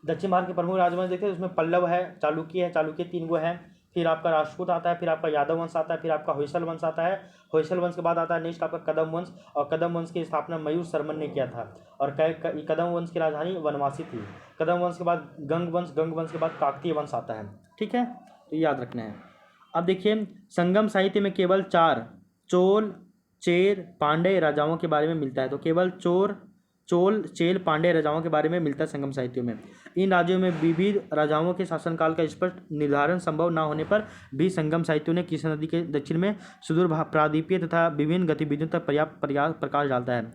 दक्षिण भारत के प्रमुख राजवंश देखते हैं, उसमें पल्लव है, चालुक्य है, चालुक्य 3 गो है, फिर आपका राष्ट्रकूट आता है, फिर आपका यादव वंश आता है, फिर आपका होयसल वंश आता है। होयसल वंश के बाद आता है नेक्स्ट आपका कदम वंश, और कदम वंश की स्थापना मयूर शर्मन ने किया था, और कदम वंश की राजधानी वनवासी थी। कदम वंश के बाद गंग वंश के बाद काकतीय वंश आता है, ठीक है, तो याद रखना है। अब देखिए संगम साहित्य में केवल 4 चोल चेर पांडे राजाओं के बारे में मिलता है। तो केवल चोल चेल पांडे राजाओं के बारे में मिलता है संगम साहित्यों में। इन राज्यों में विविध राजाओं के शासनकाल का स्पष्ट निर्धारण संभव न होने पर भी संगम साहित्यों ने कृष्ण नदी के दक्षिण में सुदूर प्रादीपीय तथा विभिन्न गतिविधियों तक पर्याप्त प्रकाश डालता है।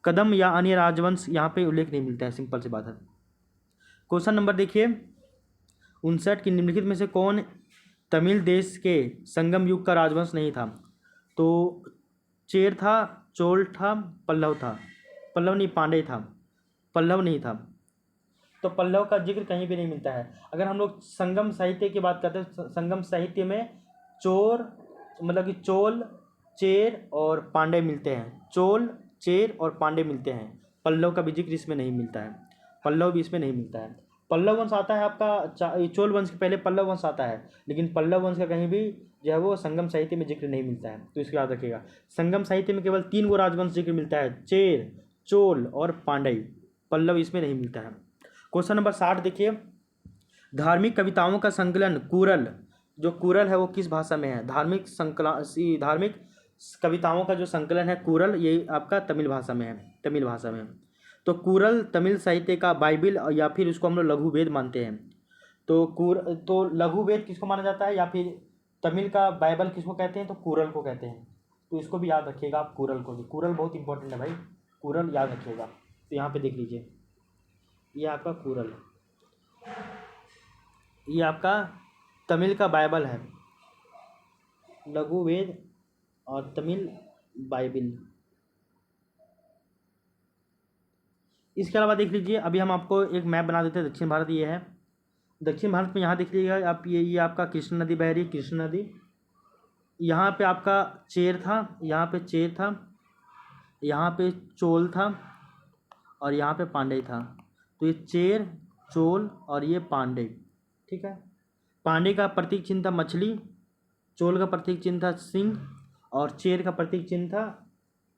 कदम या अन्य राजवंश यहाँ पे उल्लेख नहीं मिलता है, सिंपल सी बात है। क्वेश्चन नंबर देखिए 59, की निम्नलिखित में से कौन तमिल देश के संगम युग का राजवंश नहीं था। तो चेर था, चोल था, पल्लव था, पल्लव नहीं पांडे था, पल्लव नहीं था। तो पल्लव का जिक्र कहीं भी नहीं मिलता है। अगर हम लोग संगम साहित्य की बात करते हैं, संगम साहित्य में मतलब कि चोल चेर और पांडे मिलते हैं, चोल चेर और पांडे मिलते हैं। पल्लव का भी जिक्र इसमें नहीं मिलता है, पल्लव भी इसमें नहीं मिलता है। पल्लव वंश आता है आपका चोल वंश के पहले पल्लव वंश आता है, लेकिन पल्लव वंश का कहीं भी जो है वो संगम साहित्य में जिक्र नहीं मिलता है। तो इसको याद रखिएगा, संगम साहित्य में केवल 3 गो राजवंश जिक्र मिलता है, चेर चोल और पांडे, पल्लव इसमें नहीं मिलता है। क्वेश्चन नंबर 60 देखिए, धार्मिक कविताओं का संकलन कुरल, जो कुरल है वो किस भाषा में है। धार्मिक कविताओं का जो संकलन है कुरल, ये आपका तमिल भाषा में है, तमिल भाषा में। तो कुरल तमिल साहित्य का बाइबिल या फिर उसको हम लोग लघु वेद मानते हैं। तो लघु वेद किसको माना जाता है, या फिर तमिल का बाइबल किसको कहते हैं, तो कुरल को कहते हैं। तो इसको भी याद रखिएगा आप, कुरल को भी, कुरल बहुत इंपॉर्टेंट है भाई, कुरल याद रखिएगा। तो यहाँ पे देख लीजिए, ये आपका कुरल, ये आपका तमिल का बाइबल है, लघु वेद और तमिल बाइबिल। इसके अलावा देख लीजिए, अभी हम आपको एक मैप बना देते हैं दक्षिण भारत। ये है दक्षिण भारत में, यहाँ देख लीजिएगा आप, ये आपका कृष्ण नदी बह रही है, कृष्ण नदी। यहाँ पे आपका चेर था, यहाँ पे चेर था, यहाँ पे चोल था, और यहाँ पे पांडे था। तो ये चेर चोल और ये पांडे, ठीक है। पांडे का प्रतीक चिन्ह था मछली, चोल का प्रतीक चिन्ह था सिंह, और चेर का प्रतीक चिन्ह था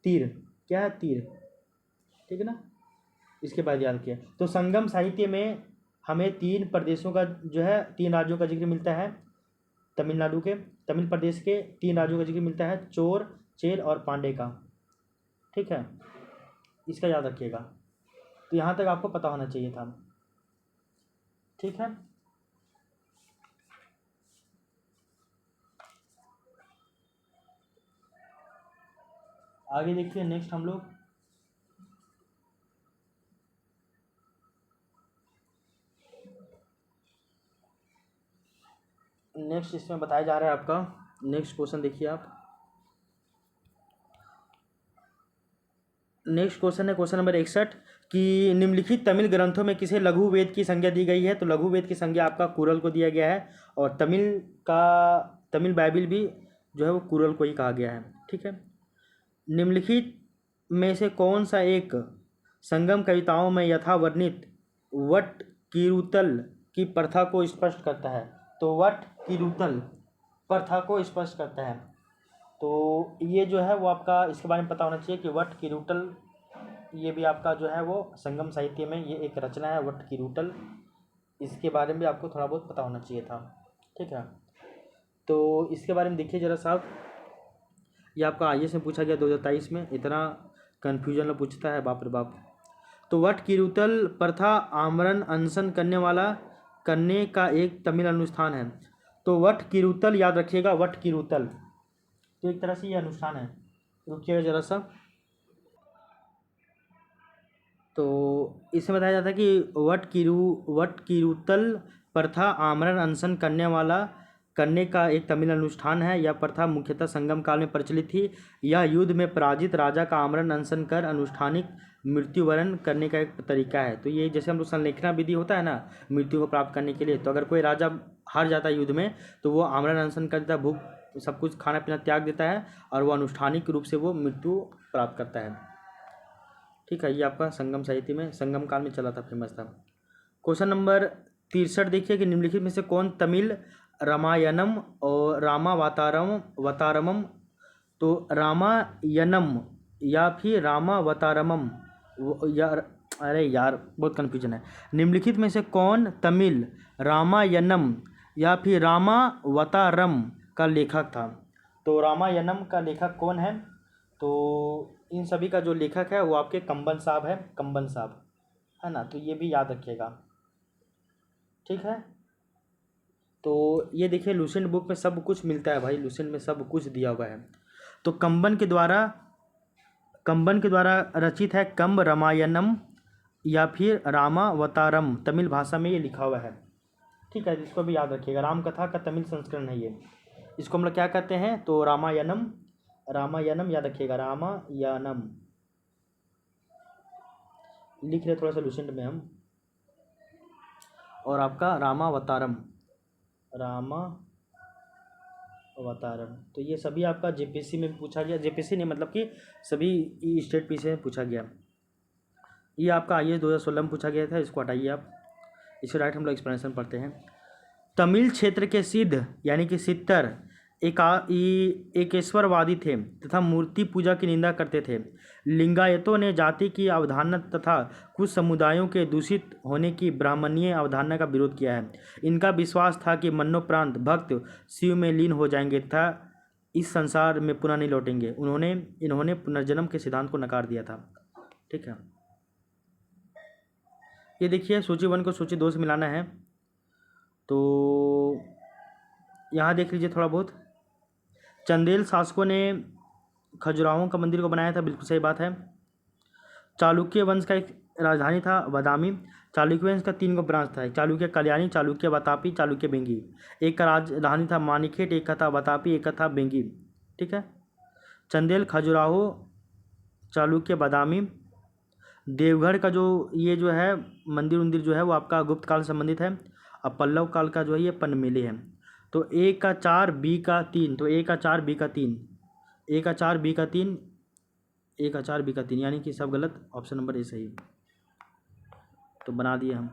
तीर। क्या है, तीर। ठीक है ना, इसके बाद याद किया। तो संगम साहित्य में हमें 3 प्रदेशों का जो है 3 राज्यों का जिक्र मिलता है। तमिलनाडु के, तमिल प्रदेश के 3 राज्यों का जिक्र मिलता है, चोर, चेर और पांडे का। ठीक है, इसका याद रखिएगा। तो यहाँ तक आपको पता होना चाहिए था। ठीक है, आगे देखिए नेक्स्ट हम लोग नेक्स्ट इसमें बताया जा रहा है आपका नेक्स्ट क्वेश्चन देखिए आप। नेक्स्ट क्वेश्चन है क्वेश्चन नंबर 61 कि निम्नलिखित तमिल ग्रंथों में किसे लघु वेद की संज्ञा दी गई है। तो लघु वेद की संज्ञा आपका कुरल को दिया गया है, और तमिल बाइबिल भी जो है वो कुरल को ही कहा गया है। ठीक है, निम्नलिखित में से कौन सा एक संगम कविताओं में यथा वर्णित वट किरुतल की प्रथा को स्पष्ट करता है। तो वट किरुतल प्रथा को स्पष्ट करता है। तो ये जो है वो आपका इसके बारे में पता होना चाहिए कि वट किरुतल, ये भी आपका जो है वो संगम साहित्य में ये एक रचना है वट किरुतल, इसके बारे में भी आपको थोड़ा बहुत पता होना चाहिए था। ठीक है, तो इसके बारे में देखिए जरा साहब, ये आपका IAS में पूछा गया 2023 में, इतना कन्फ्यूजन में पूछता है, बाप रे बाप। तो वट किरुतल प्रथा आमरण अनशन करने का एक तमिल अनुष्ठान है। तो वट किरुतल याद रखिएगा, वट किरुतल तो एक तरह से ये अनुष्ठान है। रुकिएगा जरा सा। तो इसमें बताया जाता है कि वट किरुतल प्रथा आमरण अनशन करने का एक तमिल अनुष्ठान है। यह प्रथा मुख्यतः संगम काल में प्रचलित थी। यह युद्ध में पराजित राजा का आमरण अनशन कर अनुष्ठानिक मृत्युवरण करने का एक तरीका है। तो ये जैसे हम लोग संलेखना विधि होता है ना मृत्यु को प्राप्त करने के लिए, तो अगर कोई राजा हार जाता है युद्ध में तो वो आमरण अनशन करता है, भूख सब कुछ खाना पीना त्याग देता है, और वो अनुष्ठानिक रूप से वो मृत्यु प्राप्त करता है। ठीक है, ये आपका संगम साहित्य में संगम काल में चला था, फेमस था। क्वेश्चन नंबर 63 देखिए कि निम्नलिखित में से कौन तमिल रामायणम और रामावतारमम, तो रामायणम या फिर रामावतारमम अरे यार बहुत कन्फ्यूजन है। निम्नलिखित में से कौन तमिल रामायणम या फिर रामावतारम का लेखक था। तो रामायणम का लेखक कौन है, तो इन सभी का जो लेखक है वो आपके कंबन साहब है, कंबन साहब है ना, तो ये भी याद रखिएगा। ठीक है, तो ये देखिए लुसेंट बुक में सब कुछ मिलता है भाई, लुसेंट में सब कुछ दिया हुआ है। तो कंबन के द्वारा रचित है कंब रामायणम या फिर रामावतारम, तमिल भाषा में ये लिखा हुआ है। ठीक है, इसको भी याद रखिएगा, राम कथा का तमिल संस्करण है ये। इसको हम लोग क्या कहते हैं, तो रामायणम याद रखिएगा, रामायणम लिख रहे थोड़ा सा लुसेंट में हम, और आपका रामावतारम, तो ये सभी आपका JPSC में पूछा गया, JPSC नहीं मतलब कि सभी स्टेट पीसी में पूछा गया। ये आपका IAS 2016 में पूछा गया था, इसको हटाइए आप, इससे डायरेक्ट हम लोग एक्सप्लेनेशन पढ़ते हैं। तमिल क्षेत्र के सिद्ध यानी कि सित्तर एकेश्वरवादी थे तथा मूर्ति पूजा की निंदा करते थे। लिंगायतों ने जाति की अवधारणा तथा कुछ समुदायों के दूषित होने की ब्राह्मणीय अवधारणा का विरोध किया है। इनका विश्वास था कि मरणोपरांत भक्त शिव में लीन हो जाएंगे तथा इस संसार में पुनः नहीं लौटेंगे। इन्होंने पुनर्जन्म के सिद्धांत को नकार दिया था। ठीक है, ये देखिए सूची 1 को सूची 2 से मिलाना है, तो यहाँ देख लीजिए थोड़ा बहुत। चंदेल शासकों ने खजुराहों का मंदिर को बनाया था, बिल्कुल सही बात है। चालुक्य वंश का एक राजधानी था बादामी। चालुक्य वंश का 3 ब्रांच था, चालुक्य कल्याणी, चालुक्य वातापी, चालुक्य बेंगी। एक का राजधानी था मानिखेट, एक का था वातापी, एक का था बेंगी। ठीक है, चंदेल, खजुराहो, चालुक्य, बादामी। देवगढ़ का जो ये जो है मंदिर जो है वो आपका गुप्त काल से संबंधित है, और पल्लव काल का जो है ये पनमेले है। तो A का 4 B का 3, तो A का 4 B का 3, A का 4 B का 3, A का 4 B का 3, यानी कि सब गलत, ऑप्शन नंबर A सही। तो बना दिए हम।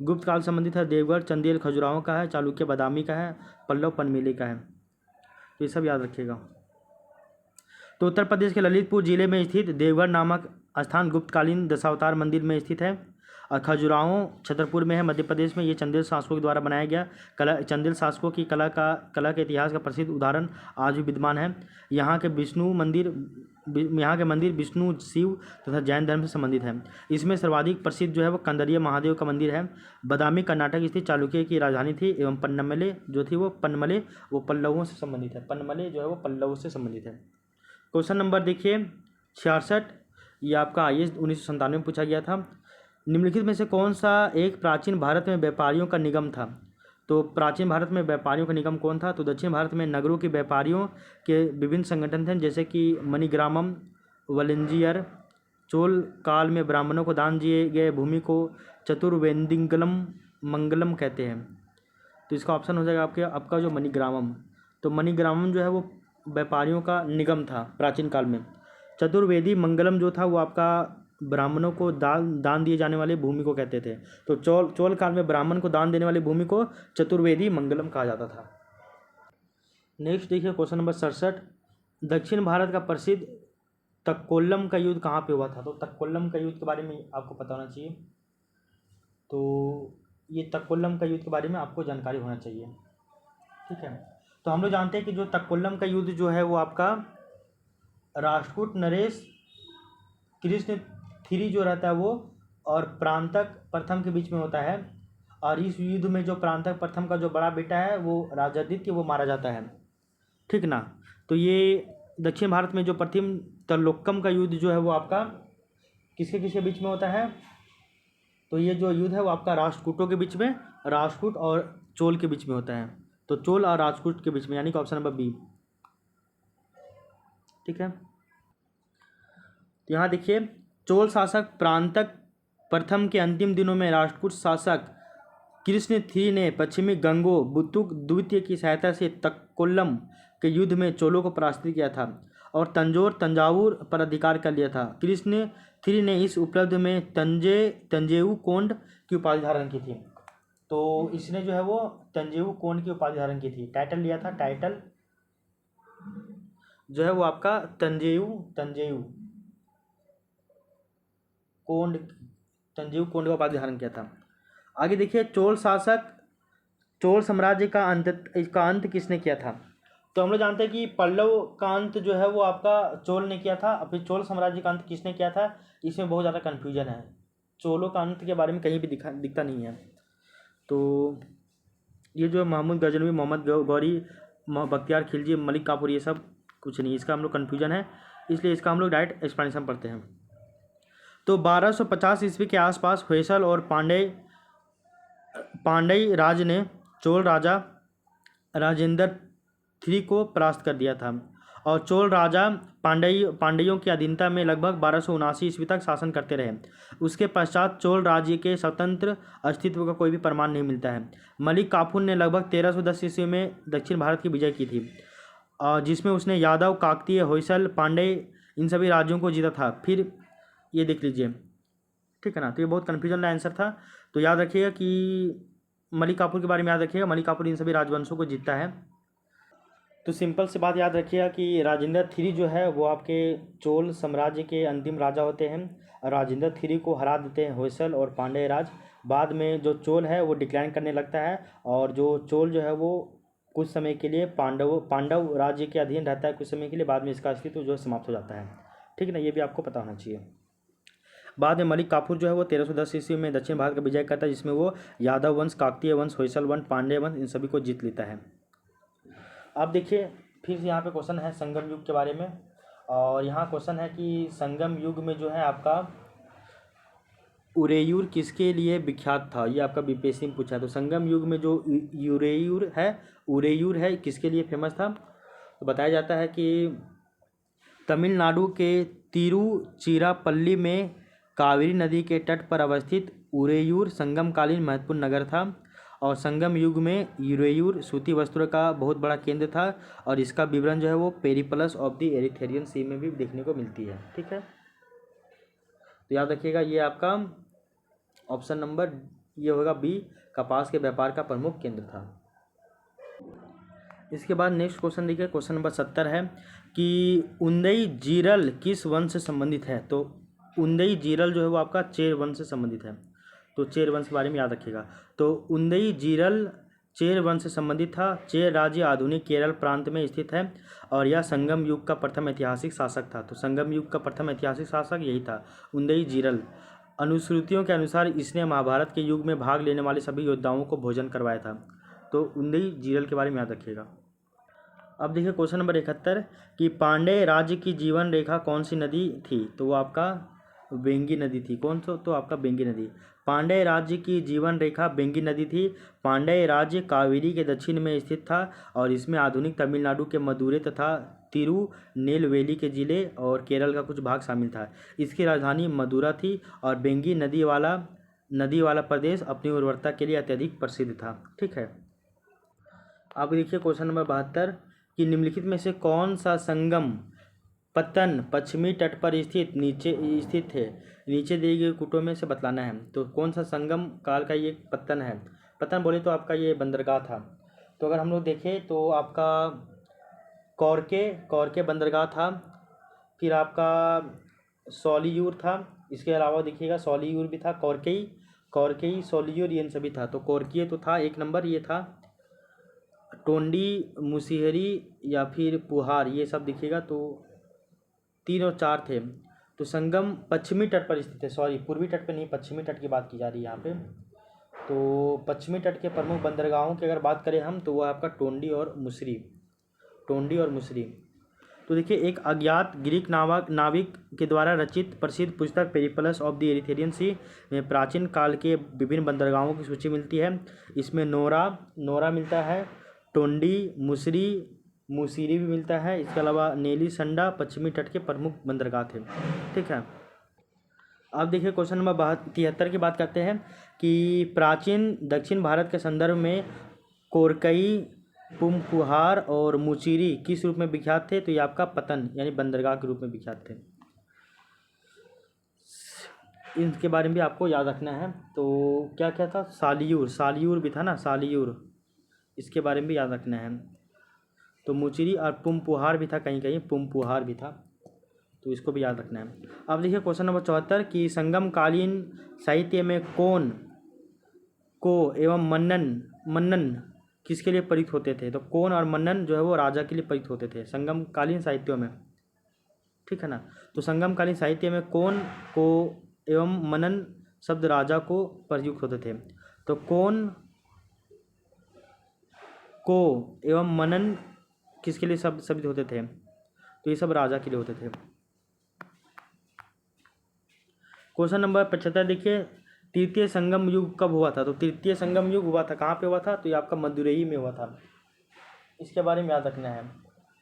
गुप्त काल संबंधित है देवगढ़, चंदेल खजुराहों का है, चालुक्य बादामी का है, पल्लव पनमेले का है, तो ये सब याद रखिएगा। तो उत्तर प्रदेश के ललितपुर जिले में स्थित देवगढ़ नामक स्थान गुप्तकालीन दशावतार मंदिर में स्थित है। और खजुराहो छतरपुर में है, मध्य प्रदेश में। ये चंदेल शासकों के द्वारा बनाया गया चंदेल शासकों की कला के इतिहास का प्रसिद्ध उदाहरण आज भी विद्यमान है। यहाँ के मंदिर विष्णु, शिव तथा जैन धर्म से संबंधित है। इसमें सर्वाधिक प्रसिद्ध जो है वो कंदरिया महादेव का मंदिर है। बदामी कर्नाटक स्थित चालुक्य की राजधानी थी एवं पन्नमले जो थी वो पल्लवों से संबंधित है। पन्नमले जो है वो पल्लवों से संबंधित है। क्वेश्चन नंबर देखिए 66, ये आपका IAS 1997 में पूछा गया था। निम्नलिखित में से कौन सा एक प्राचीन भारत में व्यापारियों का निगम था? तो प्राचीन भारत में व्यापारियों का निगम कौन था? तो दक्षिण भारत में नगरों के व्यापारियों के विभिन्न संगठन थे, जैसे कि मणिग्रामम, वलेंजियर। चोल काल में ब्राह्मणों को दान दिए गए भूमि को चतुर्वेदिंगलम मंगलम कहते हैं। तो इसका ऑप्शन हो जाएगा आपका जो मणिग्रामम। तो मणिग्रामम जो है वो व्यापारियों का निगम था प्राचीन काल में। चतुर्वेदी मंगलम जो था वो आपका ब्राह्मणों को दान दिए जाने वाले भूमि को कहते थे। तो चोल काल में ब्राह्मण को दान देने वाली भूमि को चतुर्वेदी मंगलम कहा जाता था। नेक्स्ट देखिए क्वेश्चन नंबर 67, दक्षिण भारत का प्रसिद्ध तक्कोलम का युद्ध कहाँ पे हुआ था? तो तक्कोलम का युद्ध के बारे में आपको पता होना चाहिए। तो ये तक्कोलम का युद्ध के बारे में आपको जानकारी होना चाहिए, ठीक है। तो हम लोग जानते हैं कि जो तक्कोलम का युद्ध जो है वो आपका राष्ट्रकूट नरेश कृष्ण थ्री जो रहता है वो और प्रांतक प्रथम के बीच में होता है। और इस युद्ध में जो प्रांतक प्रथम का जो बड़ा बेटा है वो राजादित्य वो मारा जाता है, ठीक ना। तो ये दक्षिण भारत में जो प्रथम तलोक्कम का युद्ध जो है वो आपका किसके बीच में होता है? तो ये जो युद्ध है वो आपका राष्ट्रकूटों के बीच में, राष्ट्रकूट और चोल के बीच में होता है। तो चोल और राष्ट्रकूट के बीच में, यानी कि ऑप्शन नंबर बी, ठीक है। तो यहाँ देखिए, चोल शासक प्रांतक प्रथम के अंतिम दिनों में राष्ट्रकूट शासक कृष्ण थ्री ने पश्चिमी गंगो बुतुक द्वितीय की सहायता से तक्कोलम के युद्ध में चोलों को परास्त किया था और तंजावुर पर अधिकार कर लिया था। कृष्ण थ्री ने इस उपलब्धि में तंजेऊ कोंड की उपाधि धारण की थी। तो इसने जो है वो तंजेऊ कोंड की उपाधि धारण की थी, टाइटल लिया था। टाइटल जो है वो आपका तंजेऊ कोंड का उपाधि धारण किया था। आगे देखिए, चोल साम्राज्य का अंत किसने किया था? तो हम लोग जानते हैं कि पल्लव का अंत जो है वो आपका चोल ने किया था। अब फिर चोल साम्राज्य का अंत किसने किया था, इसमें बहुत ज़्यादा कन्फ्यूजन है। चोलों का अंत के बारे में कहीं भी दिखता नहीं है। तो ये जो महमूद गजनवी, मोहम्मद गौरी, बख्तियार खिलजी, मलिक काफूर, ये सब कुछ नहीं, इसका हम लोग कन्फ्यूजन है, इसलिए इसका हम लोग डायरेक्ट एक्सप्लेनेशन पढ़ते हैं। तो 1250 ईस्वी के आसपास होयसल और पांड्य राज ने चोल राजा राजेंद्र थ्री को परास्त कर दिया था और चोल राजा पांड्यों की अधीनता में लगभग 1279 ईस्वी तक शासन करते रहे। उसके पश्चात चोल राज्य के स्वतंत्र अस्तित्व का कोई भी प्रमाण नहीं मिलता है। मलिक काफूर ने लगभग 1310 ईस्वी में दक्षिण भारत की विजय की थी, जिसमें उसने यादव, काकतीय, होयसल, पांड्य इन सभी राज्यों को जीता था। फिर ये देख लीजिए, ठीक है ना। तो ये बहुत कन्फ्यूजन का आंसर था। तो याद रखिएगा कि मलिक काफूर के बारे में याद रखिएगा, मलिक काफूर इन सभी राजवंशों को जीतता है। तो सिंपल सी बात याद रखिएगा कि राजेंद्र थ्री जो है वो आपके चोल साम्राज्य के अंतिम राजा होते हैं। राजेंद्र थ्री को हरा देते हैं होयसल और पांड्य राज। बाद में जो चोल है वो डिक्लाइन करने लगता है और जो चोल जो है वो कुछ समय के लिए पांडव राज्य के अधीन रहता है कुछ समय के लिए। बाद में इसका अस्तित्व जो है समाप्त हो जाता है, ठीक है ना। ये भी आपको पता होना चाहिए। बाद में मलिक काफूर जो है वो 1310 ईस्वी में दक्षिण भारत का विजय करता है, जिसमें वो यादव वंश, काकतीय वंश, होयसल वंश, पांड्य वंश इन सभी को जीत लेता है। अब देखिए, फिर यहाँ पे क्वेश्चन है संगम युग के बारे में। और यहाँ क्वेश्चन है कि संगम युग में जो है आपका उरेयूर किसके लिए विख्यात था? ये आपका बीपीएससी में पूछा है। तो संगम युग में जो उरेयूर है किसके लिए फेमस था? तो बताया जाता है कि तमिलनाडु के तिरुचिरापल्ली में कावेरी नदी के तट पर अवस्थित उरेयूर संगमकालीन महत्वपूर्ण नगर था और संगम युग में उरेयूर सूती वस्त्रों का बहुत बड़ा केंद्र था और इसका विवरण जो है वो पेरिप्लस ऑफ द एरिथ्रेरियन सी में भी देखने को मिलती है, ठीक है। तो याद रखिएगा, ये आपका ऑप्शन नंबर ये होगा बी, कपास के व्यापार का प्रमुख केंद्र था। इसके बाद नेक्स्ट क्वेश्चन देखिए, क्वेश्चन नंबर 70 है कि उदयजीरल किस वंश से संबंधित है? तो उंदई जीरल जो है वो आपका चेर वंश से संबंधित है, तो चेर वंश के बारे में याद रखिएगा। तो उंदई जीरल चेर वंश से संबंधित था। चेर राज्य आधुनिक केरल प्रांत में स्थित है और यह संगम युग का प्रथम ऐतिहासिक शासक था। तो संगम युग का प्रथम ऐतिहासिक शासक यही था, उंदई जीरल। अनुश्रुतियों के अनुसार इसने महाभारत के युग में भाग लेने वाले सभी योद्धाओं को भोजन करवाया था। तो उंदई जीरल के बारे में याद रखिएगा। अब देखिए क्वेश्चन नंबर 71 कि पांड्य राज्य की जीवन रेखा कौन सी नदी थी? तो वो आपका बेंगी नदी थी। कौन सा? तो आपका बेंगी नदी। पांड्य राज्य की जीवन रेखा बेंगी नदी थी। पांड्य राज्य कावेरी के दक्षिण में स्थित था और इसमें आधुनिक तमिलनाडु के मदुरै तथा तिरुनेलवेली के जिले और केरल का कुछ भाग शामिल था। इसकी राजधानी मदुरा थी और बेंगी नदी वाला प्रदेश अपनी उर्वरता के लिए अत्यधिक प्रसिद्ध था। ठीक है। अब देखिए क्वेश्चन नंबर 72 कि निम्नलिखित में से कौन सा संगम पतन पश्चिमी तट पर नीचे स्थित है? नीचे दिए गए कूटों में से बतलाना है। तो कौन सा संगम काल का ये पतन है? पतन बोले तो आपका ये बंदरगाह था। तो अगर हम लोग देखें तो आपका कौरके बंदरगाह था, फिर आपका सोलियूर था, इसके अलावा देखिएगा सोलियूर भी था, कौरकई सोलियूर ये सभी था। तो कौरकीय तो था एक नंबर, ये था टोंडी मुसिहरी या फिर पुहार, ये सब दिखेगा। तो 3 और 4 थे। तो संगम पश्चिमी तट पर स्थित है, सॉरी पूर्वी तट पर नहीं, पश्चिमी तट की बात की जा रही है यहाँ पे। तो पश्चिमी तट के प्रमुख बंदरगाहों की अगर बात करें हम तो वह आपका टोंडी और मुसरी। तो देखिए एक अज्ञात ग्रीक नाविक के द्वारा रचित प्रसिद्ध पुस्तक पेरिप्लस ऑफ द एरिथ्रेनियन सी में प्राचीन काल के विभिन्न बंदरगाहों की सूची मिलती है। इसमें नोरा मिलता है, टोंडी मुसीरी भी मिलता है। इसके अलावा नेली संडा पश्चिमी तट के प्रमुख बंदरगाह थे। ठीक है। अब देखिए क्वेश्चन नंबर 73 की बात करते हैं कि प्राचीन दक्षिण भारत के संदर्भ में कोरकई, पुमपुहार और मुचीरी किस रूप में विख्यात थे? तो ये आपका पतन यानी बंदरगाह के रूप में विख्यात थे। इनके बारे में भी आपको याद रखना है। तो क्या क्या था? सालियूर भी था ना, सालियूर, इसके बारे में भी याद रखना है। तो मुचीरी और पुमपुहार भी था, कहीं पुमपुहार भी था, तो इसको भी याद रखना है। अब देखिए क्वेश्चन नंबर 74 कि संगमकालीन साहित्य में कौन को एवं मन्नन किसके लिए प्रयुक्त होते थे? तो कौन और मन्नन जो है वो राजा के लिए प्रयुक्त होते थे संगमकालीन साहित्यों में। ठीक है ना। तो संगमकालीन साहित्य में कौन को एवं मनन शब्द राजा को प्रयुक्त होते थे। तो कौन को एवं मनन किसके लिए शब्द होते थे? तो ये सब राजा के लिए होते थे। क्वेश्चन नंबर 75 देखिए तृतीय संगम युग कब हुआ था? तो तृतीय संगम युग हुआ था कहाँ पे हुआ था? तो ये आपका मदुरई में हुआ था। इसके बारे में याद रखना है।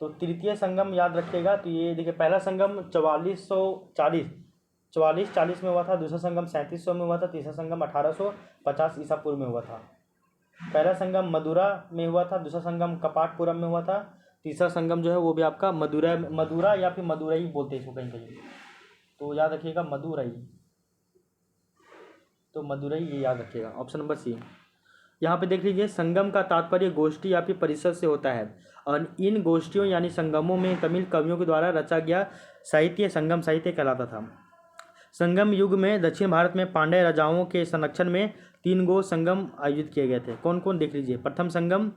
तो तृतीय संगम याद रखिएगा। तो ये देखिए पहला संगम 4440 में हुआ था, दूसरा संगम 3700 में हुआ था, तीसरा संगम 1850 ईसा पूर्व में हुआ था। पहला संगम मदुरा में हुआ था, दूसरा संगम कपाटपुरम में हुआ था, तीसरा संगम जो है वो भी आपका मदुरा या फिर मदुरई बोलते हैं इसको कहीं कहीं। तो याद रखिएगा मदुरई, तो मदुरई ये याद रखिएगा। Option number C. यहाँ पे देख लीजिए संगम का तात्पर्य गोष्ठी या फिर परिषद से होता है और इन गोष्ठियों यानी संगमों में तमिल कवियों के द्वारा रचा गया साहित्य संगम साहित्य कहलाता था। संगम युग में दक्षिण भारत में पांड्य राजाओं के संरक्षण में 3 गो संगम आयोजित किए गए थे। कौन कौन देख लीजिए। प्रथम संगम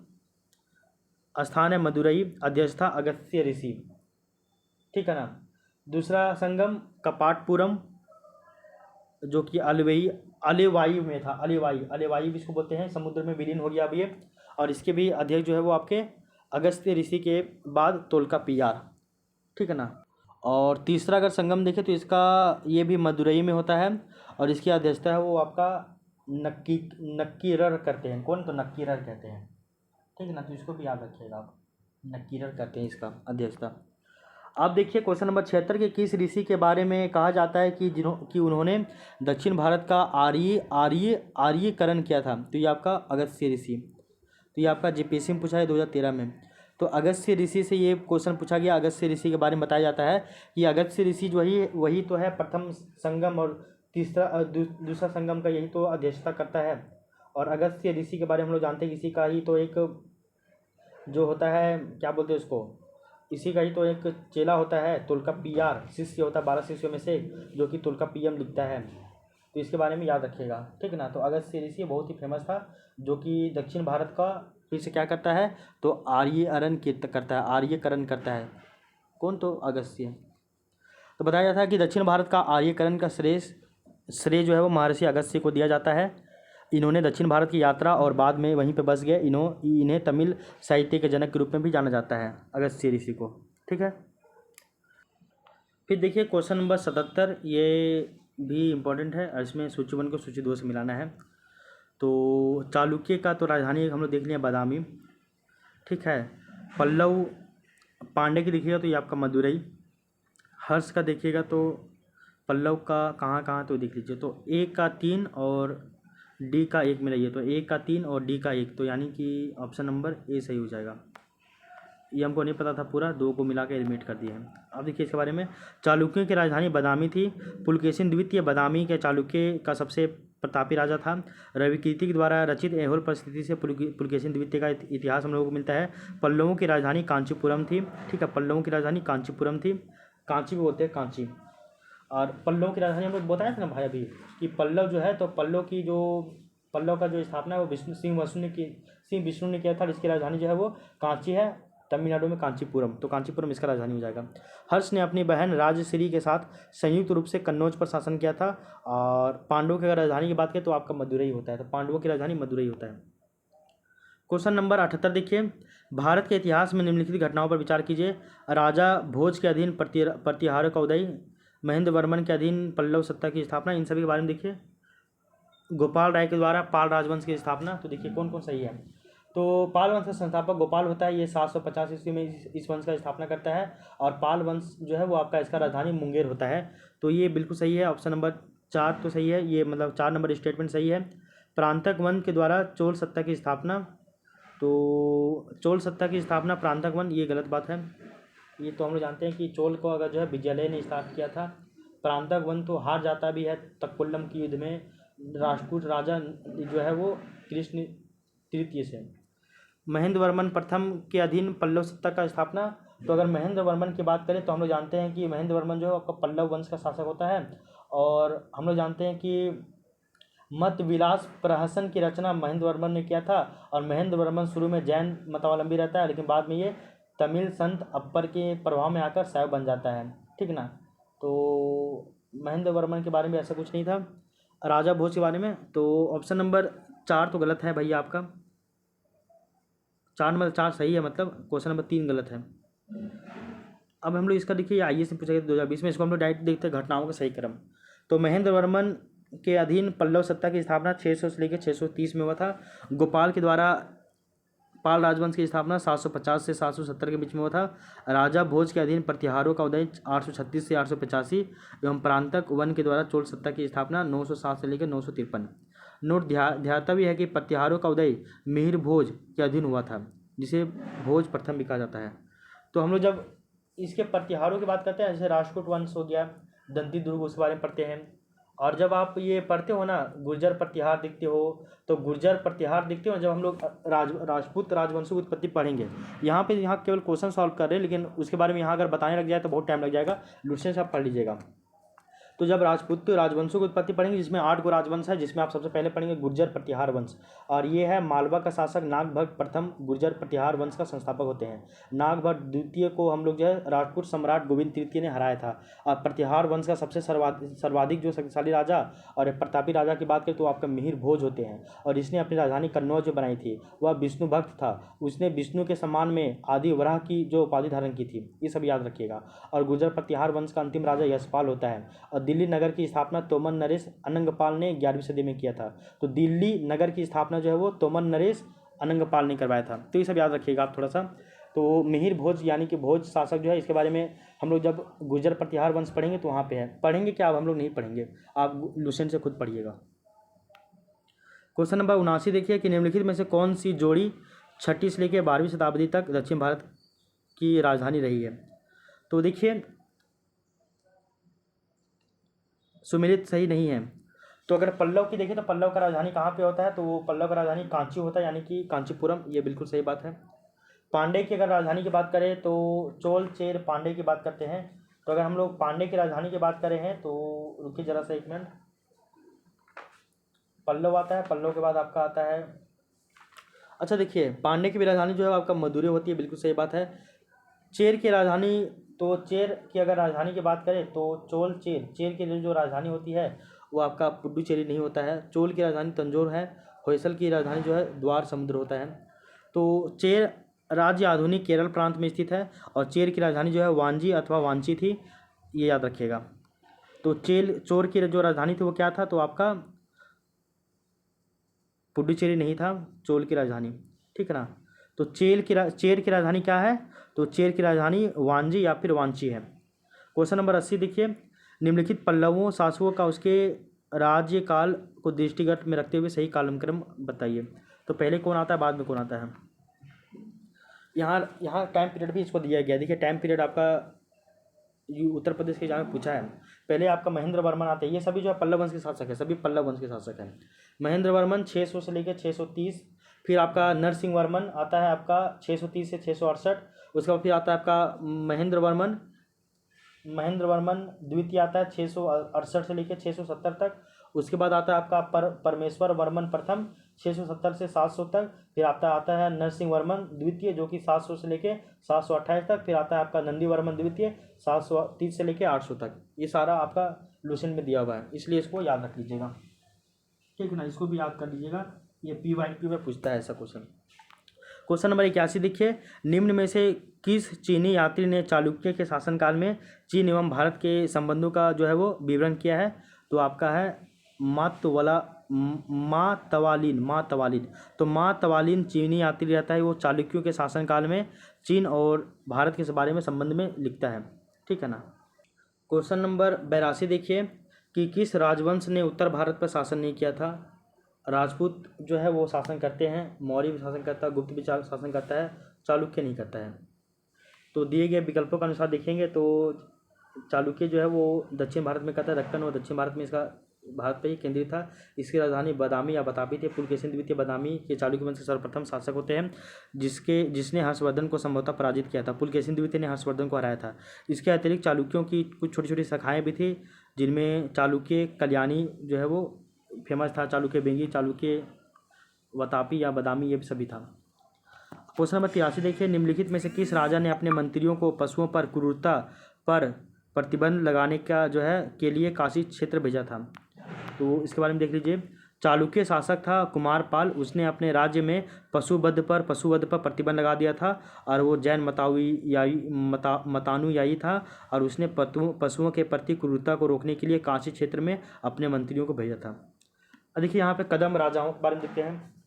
स्थान है मदुरई, अध्यक्षता अगस्त्य ऋषि। ठीक है ना। दूसरा संगम कपाटपुरम जो कि अलेवाई में था, अलेवाई भी इसको बोलते हैं, समुद्र में विलीन हो गया अभी ये। और इसके भी अध्यक्ष जो है वो आपके अगस्त्य ऋषि के बाद तोलकापियार। ठीक है ना। और तीसरा अगर संगम देखें तो इसका ये भी मदुरई में होता है और इसकी अध्यक्षता है वो आपका नक्कीरर करते हैं। कौन? तो नक्कीरर कहते हैं। ठीक है ना। तो इसको भी याद रखिएगा आप, नक्कीरर करते हैं इसका अध्यक्षता। आप देखिए क्वेश्चन नंबर 76 के किस ऋषि के बारे में कहा जाता है कि उन्होंने दक्षिण भारत का आर्यीकरण किया था? तो ये आपका अगस्त्य ऋषि। तो ये आपका जीपीएससी में पूछा है 2013 में। तो अगस्त्य ऋषि से ये क्वेश्चन पूछा गया। अगस्त्य ऋषि के बारे में बताया जाता है कि अगस्त्य ऋषि जो वही तो है प्रथम संगम और दूसरा संगम का यही तो अध्यक्षता करता है। और अगस्त्य ऋषि के बारे में हम लोग जानते हैं, इसी का ही तो एक जो होता है क्या बोलते हैं उसको, इसी का ही तो एक चेला होता है तोल्काप्पियर, शिष्य होता है 12 शिष्यों में से, जो कि तोल्काप्पियम लिखता है। तो इसके बारे में याद रखिएगा, ठीक है ना। तो अगस्त्य ऋषि बहुत ही फेमस था, जो कि दक्षिण भारत का फिर से क्या करता है, तो आर्यकरण करता है। कौन, तो अगस्त्य। तो बताया जाता है कि दक्षिण भारत का आर्यकरण का श्रेय जो है वो महर्षि अगस्त्य को दिया जाता है। इन्होंने दक्षिण भारत की यात्रा और बाद में वहीं पे बस गए। इन्हें तमिल साहित्य के जनक के रूप में भी जाना जाता है, अगस्त्य ऋषि को, ठीक है। फिर देखिए क्वेश्चन नंबर 77, ये भी इम्पोर्टेंट है और इसमें सूची 1 को सूची 2 से मिलाना है। तो चालुक्य का तो राजधानी हम लोग देख लिया बादामी, ठीक है। पल्लव पांडे की देखिएगा तो ये आपका मदुरई। हर्ष का देखिएगा तो पल्लव का कहाँ कहाँ तो देख लीजिए, तो ए का 3 और डी का 1 मिलाइए, तो ए का 3 और डी का 1, तो यानी कि ऑप्शन नंबर ए सही हो जाएगा। ये हमको नहीं पता था पूरा, 2 को मिला के एलिमिनेट कर दिया है। अब देखिए इसके बारे में, चालुक्यों की राजधानी बादामी थी। पुलकेशिन द्वितीय बादामी के चालुक्य का सबसे प्रतापी राजा था। रविकीर्ति के द्वारा रचित ऐहोल परिस्थिति से पुलकेशिन द्वितीय का इतिहास हम लोगों को मिलता है। पल्लवों की राजधानी कांचीपुरम थी, ठीक है। पल्लवों की राजधानी कांचीपुरम थी, कांची भी बोलते हैं, कांची। और पल्लव की राजधानी हम लोग बताया था ना भाई अभी, कि पल्लव जो है, तो पल्लव का जो स्थापना है वो सिंह विष्णु ने किया था। इसकी राजधानी जो है वो कांची है, तमिलनाडु में कांचीपुरम, तो कांचीपुरम इसका राजधानी हो जाएगा। हर्ष ने अपनी बहन राजश्री के साथ संयुक्त रूप से कन्नौज पर शासन किया था। और पांडवों की अगर राजधानी की बात करें तो आपका मदुरई होता है, तो पांडवों की राजधानी मदुरई होता है। क्वेश्चन नंबर 78 देखिए, भारत के इतिहास में निम्नलिखित घटनाओं पर विचार कीजिए। राजा भोज के अधीन प्रतिहारों का उदय, महेंद्र वर्मन के अधीन पल्लव सत्ता की स्थापना, इन सभी के बारे में देखिए। गोपाल राय के द्वारा पाल राजवंश की स्थापना, तो देखिए कौन कौन सही है। तो पाल वंश का संस्थापक गोपाल होता है, ये 750 ईस्वी में इस वंश का स्थापना करता है। और पाल वंश जो है वो आपका, इसका राजधानी मुंगेर होता है, तो ये बिल्कुल सही है। ऑप्शन नंबर 4 तो सही है, ये मतलब 4 नंबर स्टेटमेंट सही है। प्रांतक वन के द्वारा चोल सत्ता की स्थापना, तो चोल सत्ता की स्थापना प्रांतक वन, ये गलत बात है। ये तो हम लोग जानते हैं कि चोल को अगर जो है विजयलय ने स्थापित किया था। प्रांतक वन तो हार जाता भी है तक्कोलम की युद्ध में राष्ट्रकूट राजा जो है वो कृष्ण तृतीय से। महेंद्र वर्मन प्रथम के अधीन पल्लव सत्ता का स्थापना, तो अगर महेंद्र वर्मन की बात करें तो हम लोग जानते हैं कि महेंद्र वर्मन जो है आपका पल्लव वंश का शासक होता है। और हम लोग जानते हैं कि मत विलास प्रहसन की रचना महेंद्र वर्मन ने किया था। और महेंद्र वर्मन शुरू में जैन मतावलंबी रहता है, लेकिन बाद में ये तमिल संत अप्पर के प्रभाव में आकर शैव बन जाता है, ठीक ना। तो महेंद्र वर्मन के बारे में ऐसा कुछ नहीं था। राजा भोज के बारे में, तो ऑप्शन नंबर 4 तो गलत है भैया आपका। 4 नंबर 4 सही है, मतलब क्वेश्चन नंबर 3 गलत है। अब हम लोग इसका देखिए आईएएस में पूछा गया 2020 में, इसको हम लोग डायरेक्ट देखते हैं घटनाओं का सही क्रम। तो महेंद्र वर्मन के अधीन पल्लव सत्ता की स्थापना 600 से लेकर 630 में हुआ था। गोपाल के द्वारा पाल राजवंश की स्थापना 750 से 770 के बीच में हुआ था। राजा भोज के अधीन प्रतिहारों का उदय 836 से 885 एवं प्रांतक वन के द्वारा चोल सत्ता की स्थापना 907 से लेकर 953। नोट ध्यातव्य है कि प्रतिहारों का उदय मिहिर भोज के अधीन हुआ था, जिसे भोज प्रथम भी कहा जाता है। तो हम लोग जब इसके प्रतिहारों की बात करते हैं, जैसे राष्ट्रकूट वंश हो गया, दंती दुर्ग, उसके बारे में पढ़ते हैं। और जब आप ये पढ़ते हो ना, गुर्जर प्रतिहार दिखते हो, तो गुर्जर प्रतिहार दिखते हो जब हम लोग राजपूत राजवंशों की उत्पत्ति पढ़ेंगे। यहाँ केवल क्वेश्चन सॉल्व कर रहे हैं, लेकिन उसके बारे में यहाँ अगर बताने लग जाए तो बहुत टाइम लग जाएगा। लुसेंट से आप पढ़ लीजिएगा। तो जब राजपूत राजवंशों की उत्पत्ति पढ़ेंगे, जिसमें 8 गो राजवंश है, जिसमें आप सबसे पहले पढ़ेंगे गुर्जर प्रतिहार वंश। और ये है मालवा का शासक नागभट्ट प्रथम गुर्जर प्रतिहार वंश का संस्थापक होते हैं। नागभट्ट द्वितीय को हम लोग जो है राजपूत सम्राट गोविंद तृतीय ने हराया था। और प्रतिहार वंश का सबसे सर्वाधिक जो शक्तिशाली राजा और प्रतापी राजा की बात करें तो आपका मिहिर भोज होते हैं। और इसने अपनी राजधानी कन्नौज जो बनाई थी, वह विष्णु भक्त था। उसने विष्णु के सम्मान में आदि वराह की जो उपाधि धारण की थी, ये सब याद रखिएगा। और गुर्जर प्रतिहार वंश का अंतिम राजा यशपाल होता है। और दिल्ली नगर की स्थापना तोमर नरेश अनंगपाल ने 11वीं सदी में किया था। तो दिल्ली नगर की स्थापना जो है वो तोमर नरेश अनंगपाल ने करवाया था। तो ये सब याद रखिएगा आप थोड़ा सा। तो मिहिर भोज यानी कि भोज शासक जो है, इसके बारे में हम लोग जब गुर्जर प्रतिहार वंश पढ़ेंगे तो वहाँ पे है। पढ़ेंगे क्या, अब हम लोग नहीं पढ़ेंगे, आप लुसेंट से खुद पढ़िएगा। क्वेश्चन नंबर 79 देखिए कि निम्नलिखित में से कौन सी जोड़ी 6वीं से लेकर 12वीं शताब्दी तक दक्षिण भारत की राजधानी रही है। तो देखिए सुमेलित सही नहीं है। तो अगर पल्लव की देखें तो पल्लव का राजधानी कहाँ पे होता है, तो वो पल्लव का राजधानी कांची होता है, यानी कि कांचीपुरम, ये बिल्कुल सही बात है। पांडे की अगर राजधानी की बात करें तो चोल चेर पांडे की बात करते हैं। तो अगर हम लोग पांडे की राजधानी की बात करें हैं तो रुकिए जरा सा एक मिनट। पल्लव आता है, पल्लव के बाद आपका आता है, अच्छा देखिए पांडे की भी राजधानी जो है आपका मदुरै होती है, बिल्कुल सही बात है। चेर की राजधानी, तो चेर की अगर राजधानी की बात करें तो चोल चेर, चेर की जो राजधानी होती है वो आपका पुडुचेरी नहीं होता है। चोल की राजधानी तंजौर है। होयसल की राजधानी जो है द्वार समुद्र होता है। तो चेर राज्य आधुनिक केरल प्रांत में स्थित है और चेर की राजधानी जो है वांजी अथवा वांची थी, ये याद रखिएगा। तो चोर की जो राजधानी थी वो क्या था, तो आपका पुडुचेरी नहीं था, चोल की राजधानी, ठीक है ना। तो चेर की राजधानी क्या है, तो चेर की राजधानी वांजी या फिर वांची है। क्वेश्चन नंबर 80 देखिए, निम्नलिखित पल्लवों शासकों का उसके राज्यकाल को दृष्टिगत में रखते हुए सही कालक्रम बताइए। तो पहले कौन आता है, बाद में कौन आता है। यहाँ टाइम पीरियड भी इसको दिया गया। देखिए टाइम पीरियड आपका उत्तर प्रदेश के एग्जाम में पूछा है। पहले आपका महेंद्र वर्मन आते हैं, ये सभी जो है पल्लव वंश के शासक है, सभी पल्लव वंश के शासक हैं। महेंद्र वर्मन 600 से लेकर 630। फिर आपका नरसिंह वर्मन आता है आपका 630 से 668। उसके बाद फिर आता है आपका महेंद्र वर्मन द्वितीय आता है 668 से लेकर 670 तक। उसके बाद आता है आपका परमेश्वर वर्मन प्रथम 670 से 700 तक। फिर आता है नरसिंह वर्मन द्वितीय जो कि 700 से लेकर 728 तक। फिर आता है आपका नंदी वर्मन द्वितीय 730 से लेकर 800 तक। ये सारा आपका लुसेंट में दिया हुआ है, इसलिए इसको याद रख लीजिएगा, ठीक है ना। इसको भी याद कर लीजिएगा, ये PYQ में पूछता है ऐसा क्वेश्चन। क्वेश्चन नंबर 81 देखिए, निम्न में से किस चीनी यात्री ने चालुक्य के शासनकाल में चीन एवं भारत के संबंधों का जो है वो विवरण किया है। तो आपका है मातवालिन। तो मातवालिन चीनी यात्री रहता है, वो चालुक्यों के शासनकाल में चीन और भारत के बारे में संबंध में लिखता है, ठीक है ना। क्वेश्चन नंबर 82 देखिए, कि किस राजवंश ने उत्तर भारत पर शासन नहीं किया था। राजपूत जो है वो शासन करते हैं, मौर्य भी शासन करता है, गुप्त भी शासन करता है, चालुक्य नहीं करता है। तो दिए गए विकल्पों के अनुसार देखेंगे तो चालुक्य जो है वो दक्षिण भारत में करता है, दक्कन और दक्षिण भारत में इसका भारत पर ही केंद्रित था। इसकी राजधानी बादामी या बतापी थी। पुलकेशिन द्वितीय बादामी के चालुक्य वंश के सर्वप्रथम शासक होते हैं, जिसने हर्षवर्धन को संभवतः पराजित किया था। पुलकेशिन द्वितीय ने हर्षवर्धन को हराया था। इसके अतिरिक्त चालुक्यों की कुछ छोटी छोटी शाखाएँ भी थी, जिनमें चालुक्य कल्याणी जो है वो फेमस था, चालुक्य बेंगी, चालुक्य वतापी या बादामी, ये सभी था। क्वेश्चन नंबर 83 देखिए, निम्नलिखित में से किस राजा ने अपने मंत्रियों को पशुओं पर क्रूरता पर प्रतिबंध लगाने का जो है के लिए काशी क्षेत्र भेजा था। तो इसके बारे में देख लीजिए। चालुक्य शासक था कुमारपाल, उसने अपने राज्य में पशुवध पर प्रतिबंध लगा दिया था, और वो जैन मतानुयायी था, और उसने पशुओं के प्रति क्रूरता को रोकने के लिए काशी क्षेत्र में अपने मंत्रियों को भेजा था। अब देखिए यहाँ पे कदम राजाओं के बारे में देखते हैं।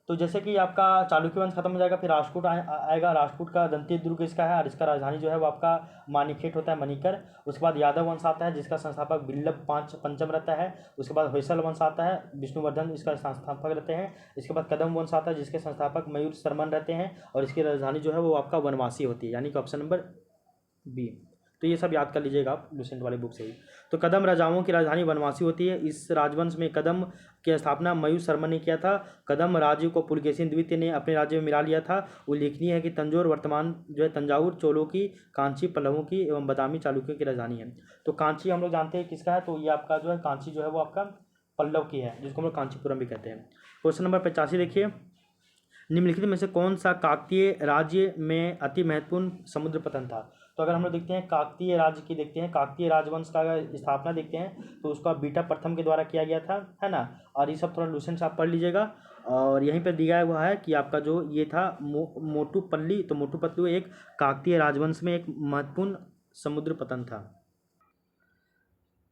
तो जैसे कि आपका चालुक्य वंश खत्म हो जाएगा, फिर राष्ट्रकूट आएगा। राष्ट्रकूट का दंती दुर्ग इसका है, और इसका राजधानी जो है वो आपका मानिकखेट होता है, मणिकर। उसके बाद यादव वंश आता है, जिसका संस्थापक बिल्लभ पंचम रहता है। उसके बाद होयसल वंश आता है, विष्णुवर्धन इसका संस्थापक रहते हैं। इसके बाद कदम वंश आता है, जिसके संस्थापक मयूर शर्मन रहते हैं, और इसकी राजधानी जो है वो आपका वनवासी होती है, यानी कि ऑप्शन नंबर बी। तो ये सब याद कर लीजिएगा आप लुसेंट वाले बुक से ही। तो कदम राजाओं की राजधानी वनवासी होती है। इस राजवंश में कदम की स्थापना मयूर शर्मा ने किया था। कदम राज्य को पुलकेशिन द्वितीय ने अपने राज्य में मिला लिया था। उल्लेखनीय है कि तंजौर वर्तमान जो है तंजावुर चोलों की, कांची पल्लवों की एवं बादामी चालुक्यों की राजधानी है। तो कांची हम लोग जानते हैं किसका है, तो ये आपका जो है कांची जो है वो आपका पल्लव की है, जिसको हम लोग कांचीपुरम भी कहते हैं। क्वेश्चन नंबर 85 देखिए, निम्नलिखित में से कौन सा काकतीय राज्य में अति महत्वपूर्ण समुद्र पतन था। तो अगर हम लोग देखते हैं काकतीय राज्य की, देखते हैं काकतीय राजवंश का अगर स्थापना देखते हैं तो उसका बीटा प्रथम के द्वारा किया गया था, है ना। और ये सब थोड़ा लुसेंट आप पढ़ लीजिएगा। और यहीं पर दिया हुआ है कि आपका जो ये था मोटूपल्ली, तो मोटूपल्ली एक काकतीय राजवंश में एक महत्वपूर्ण समुद्र पतन था।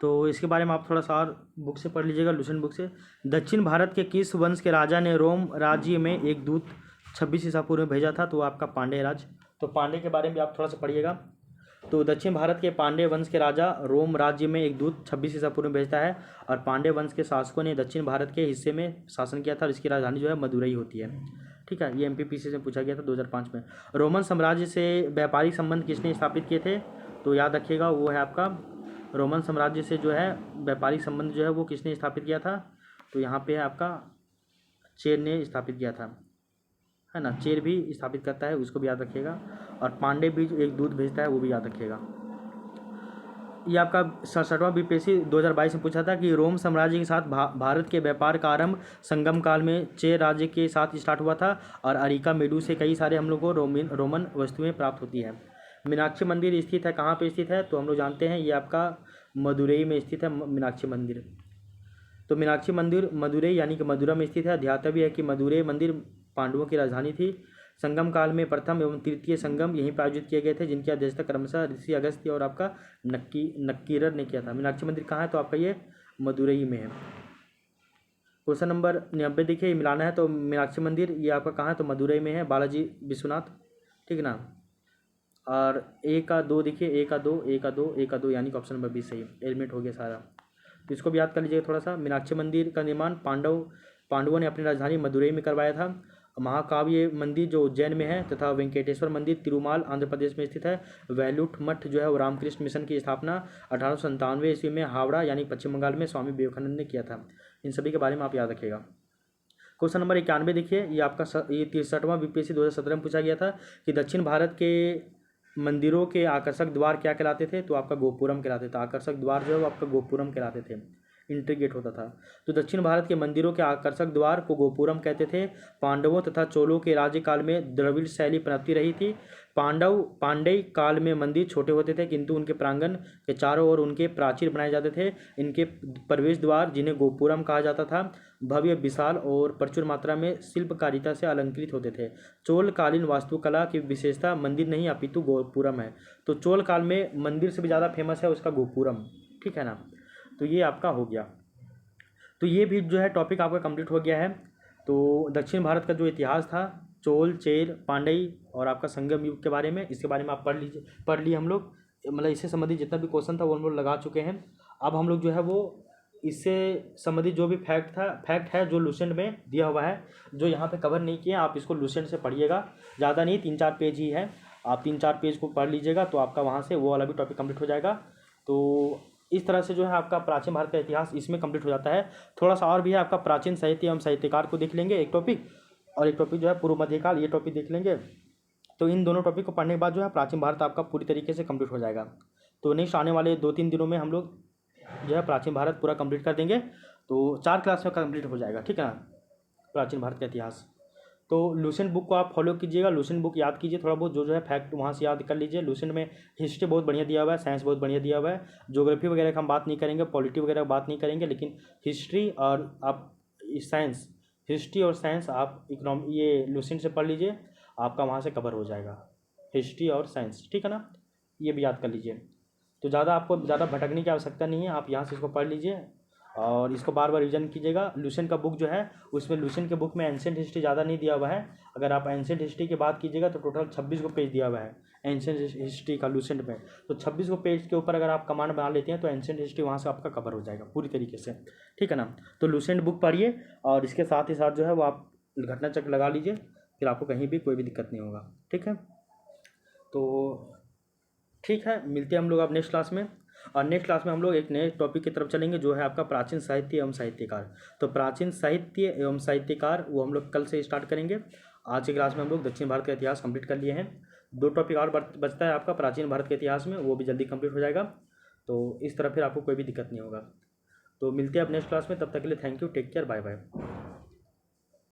तो इसके बारे में आप थोड़ा सा और बुक से पढ़ लीजिएगा, लुसेंट बुक से। दक्षिण भारत के किस वंश के राजा ने रोम राज्य में एक दूत 26 ईसा पूर्व में भेजा था, तो आपका पांड्य राज। तो पांड्य के बारे में आप थोड़ा सा पढ़िएगा। तो दक्षिण भारत के पांड्य वंश के राजा रोम राज्य में एक दूत 26 ईसा पूर्व में भेजता है, और पांड्य वंश के शासकों ने दक्षिण भारत के हिस्से में शासन किया था, और इसकी राजधानी जो है मदुरई होती है, ठीक है। ये MPPC से पूछा गया था 2005 में। रोमन साम्राज्य से व्यापारिक संबंध किसने स्थापित किए थे, तो याद रखिएगा वो है आपका रोमन साम्राज्य से जो है व्यापारिक संबंध जो है वो किसने स्थापित किया था, तो यहाँ पे है आपका चेन ने स्थापित किया था। है ना। चेर भी स्थापित करता है, उसको भी याद रखिएगा। और पांडे भी एक दूत भेजता है, वो भी याद रखिएगा। ये आपका 67वां बीपीएससी 2022 में पूछा था कि रोम साम्राज्य के साथ भारत के व्यापार का आरंभ संगम काल में चेर राज्य के साथ स्टार्ट हुआ था, और अरिका मेडू से कई सारे हम लोग को रोमन वस्तुएं प्राप्त होती है। मीनाक्षी मंदिर स्थित है, कहाँ पे स्थित है, तो हम लोग जानते हैं ये आपका मदुरई में स्थित है मीनाक्षी मंदिर। तो मीनाक्षी मंदिर मदुरई यानी कि मदुरा में स्थित है। ध्यातव्य है कि मदुरई मंदिर पांडवों की राजधानी थी। संगम काल में प्रथम एवं तृतीय संगम यहीं पर आयोजित किए गए थे, जिनकी अध्यक्षता क्रमशः ऋषि अगस्त्य और आपका नक्कीरर ने किया था। मीनाक्षी मंदिर कहाँ है, तो आपका ये मदुरई में है। क्वेश्चन नंबर 90 देखिए, मिलाना है तो मीनाक्षी मंदिर ये आपका कहाँ है, तो मदुरई में है, बालाजी विश्वनाथ, ठीक है ना। और ए का 2 देखिए, ए का 2 ए का 2 ए का 2 यानी कि ऑप्शन नंबर 20 सही एलिमेंट हो गया सारा। तो इसको भी याद कर लीजिएगा थोड़ा सा। मीनाक्षी मंदिर का निर्माण पांडवों ने अपनी राजधानी मदुरई में करवाया था। महाकाव्य मंदिर जो उज्जैन में है, तथा वेंकटेश्वर मंदिर तिरुमाल आंध्र प्रदेश में स्थित है। वैलुट मठ जो है वो रामकृष्ण मिशन की स्थापना 1897 ईस्वी में हावड़ा यानी पश्चिम बंगाल में स्वामी विवेकानंद ने किया था। इन सभी के बारे में आप याद रखिएगा। क्वेश्चन नंबर 91 देखिए, ये आपका ये 63वां बीपीएससी 2017 में पूछा गया था कि दक्षिण भारत के मंदिरों के आकर्षक द्वार क्या कहलाते थे, तो आपका गोपुरम कहलाते थे। आकर्षक द्वार जो है वो आपका गोपुरम कहलाते थे, एंट्री गेट होता था। तो दक्षिण भारत के मंदिरों के आकर्षक द्वार को गोपुरम कहते थे। पांडवों तथा चोलों के राज्यकाल में द्रविड़ शैली पनपती रही थी। पांड्य काल में मंदिर छोटे होते थे, किंतु उनके प्रांगण के चारों ओर उनके प्राचीर बनाए जाते थे। इनके प्रवेश द्वार, जिन्हें गोपुरम कहा जाता था, भव्य, विशाल और प्रचुर मात्रा में शिल्पकारिता से अलंकृत होते थे। चोलकालीन वास्तुकला की विशेषता मंदिर नहीं अपितु गोपुरम है। तो चोल काल में मंदिर से भी ज़्यादा फेमस है उसका गोपुरम, ठीक है ना। तो ये आपका हो गया। तो ये भी जो है टॉपिक आपका कंप्लीट हो गया है। तो दक्षिण भारत का जो इतिहास था, चोल, चेर, पांड्य और आपका संगम युग के बारे में, इसके बारे में आप पढ़ लिए हम लोग। मतलब इससे संबंधित जितना भी क्वेश्चन था वो हम लोग लगा चुके हैं। अब हम लोग जो है वो इससे संबंधित जो भी फैक्ट है जो लुसेंट में दिया हुआ है, जो यहाँ पे कवर नहीं किया, आप इसको लुसेंट से पढ़िएगा। ज़्यादा नहीं, 3-4 पेज ही है, आप 3-4 पेज को पढ़ लीजिएगा तो आपका वहाँ से वो वाला भी टॉपिक कंप्लीट हो जाएगा। तो इस तरह से जो है आपका प्राचीन भारत का इतिहास इसमें कंप्लीट हो जाता है। थोड़ा सा और भी है आपका प्राचीन साहित्य एवं साहित्यकार को देख लेंगे एक टॉपिक, और एक टॉपिक जो है पूर्व मध्यकाल, ये टॉपिक देख लेंगे। तो इन दोनों टॉपिक को पढ़ने के बाद जो है प्राचीन भारत आपका पूरी तरीके से कंप्लीट हो जाएगा। तो नेक्स्ट आने वाले 2-3 दिनों में हम लोग जो है प्राचीन भारत पूरा कंप्लीट कर देंगे। तो 4 क्लास में कंप्लीट हो जाएगा, ठीक है ना, प्राचीन भारत का इतिहास। तो लुसेंट बुक को आप फॉलो कीजिएगा, लुसेंट बुक याद कीजिए, थोड़ा बहुत जो है फैक्ट वहाँ से याद कर लीजिए। लुसेंट में हिस्ट्री बहुत बढ़िया दिया हुआ है, साइंस बहुत बढ़िया दिया हुआ है। ज्योग्राफी वगैरह का हम बात नहीं करेंगे, पॉलिटी वगैरह बात नहीं करेंगे, लेकिन हिस्ट्री और आप साइंस, हिस्ट्री और साइंस आप इकोनॉमी ये लुसेंट से पढ़ लीजिए, आपका वहाँ से कवर हो जाएगा हिस्ट्री और साइंस, ठीक है ना। ये भी याद कर लीजिए। तो आपको ज़्यादा भटकने की आवश्यकता नहीं है, आप यहाँ से इसको पढ़ लीजिए और इसको बार बार रिविजन कीजिएगा। लुसेंट का बुक जो है उसमें लुसेंट के बुक में एंशिएंट हिस्ट्री ज़्यादा नहीं दिया हुआ है। अगर आप एंशिएंट हिस्ट्री की बात कीजिएगा तो टोटल 26 को पेज दिया हुआ है एंशिएंट हिस्ट्री का लुसेंट में। तो 26 को पेज के ऊपर अगर आप कमांड बना लेते हैं तो एंशिएंट हिस्ट्री वहाँ से आपका कवर हो जाएगा पूरी तरीके से, ठीक है ना। तो लुसेंट बुक पढ़िए और इसके साथ ही साथ जो है वो आप घटना चक्र लगा लीजिए, फिर आपको कहीं भी कोई भी दिक्कत नहीं होगा, ठीक है। तो ठीक है, मिलते हैं हम लोग अब नेक्स्ट क्लास में। और नेक्स्ट क्लास में हम लोग एक नए टॉपिक की तरफ चलेंगे जो है आपका प्राचीन साहित्य एवं साहित्यकार। तो प्राचीन साहित्य एवं साहित्यकार वो हम लोग कल से स्टार्ट करेंगे। आज की क्लास में हम लोग दक्षिण भारत का इतिहास कंप्लीट कर लिए हैं। 2 टॉपिक और बचता है आपका प्राचीन भारत के इतिहास में, वो भी जल्दी कंप्लीट हो जाएगा। तो इस तरह फिर आपको कोई भी दिक्कत नहीं होगा। तो मिलते हैं अब नेक्स्ट क्लास में, तब तक के लिए thank you, take care, bye bye.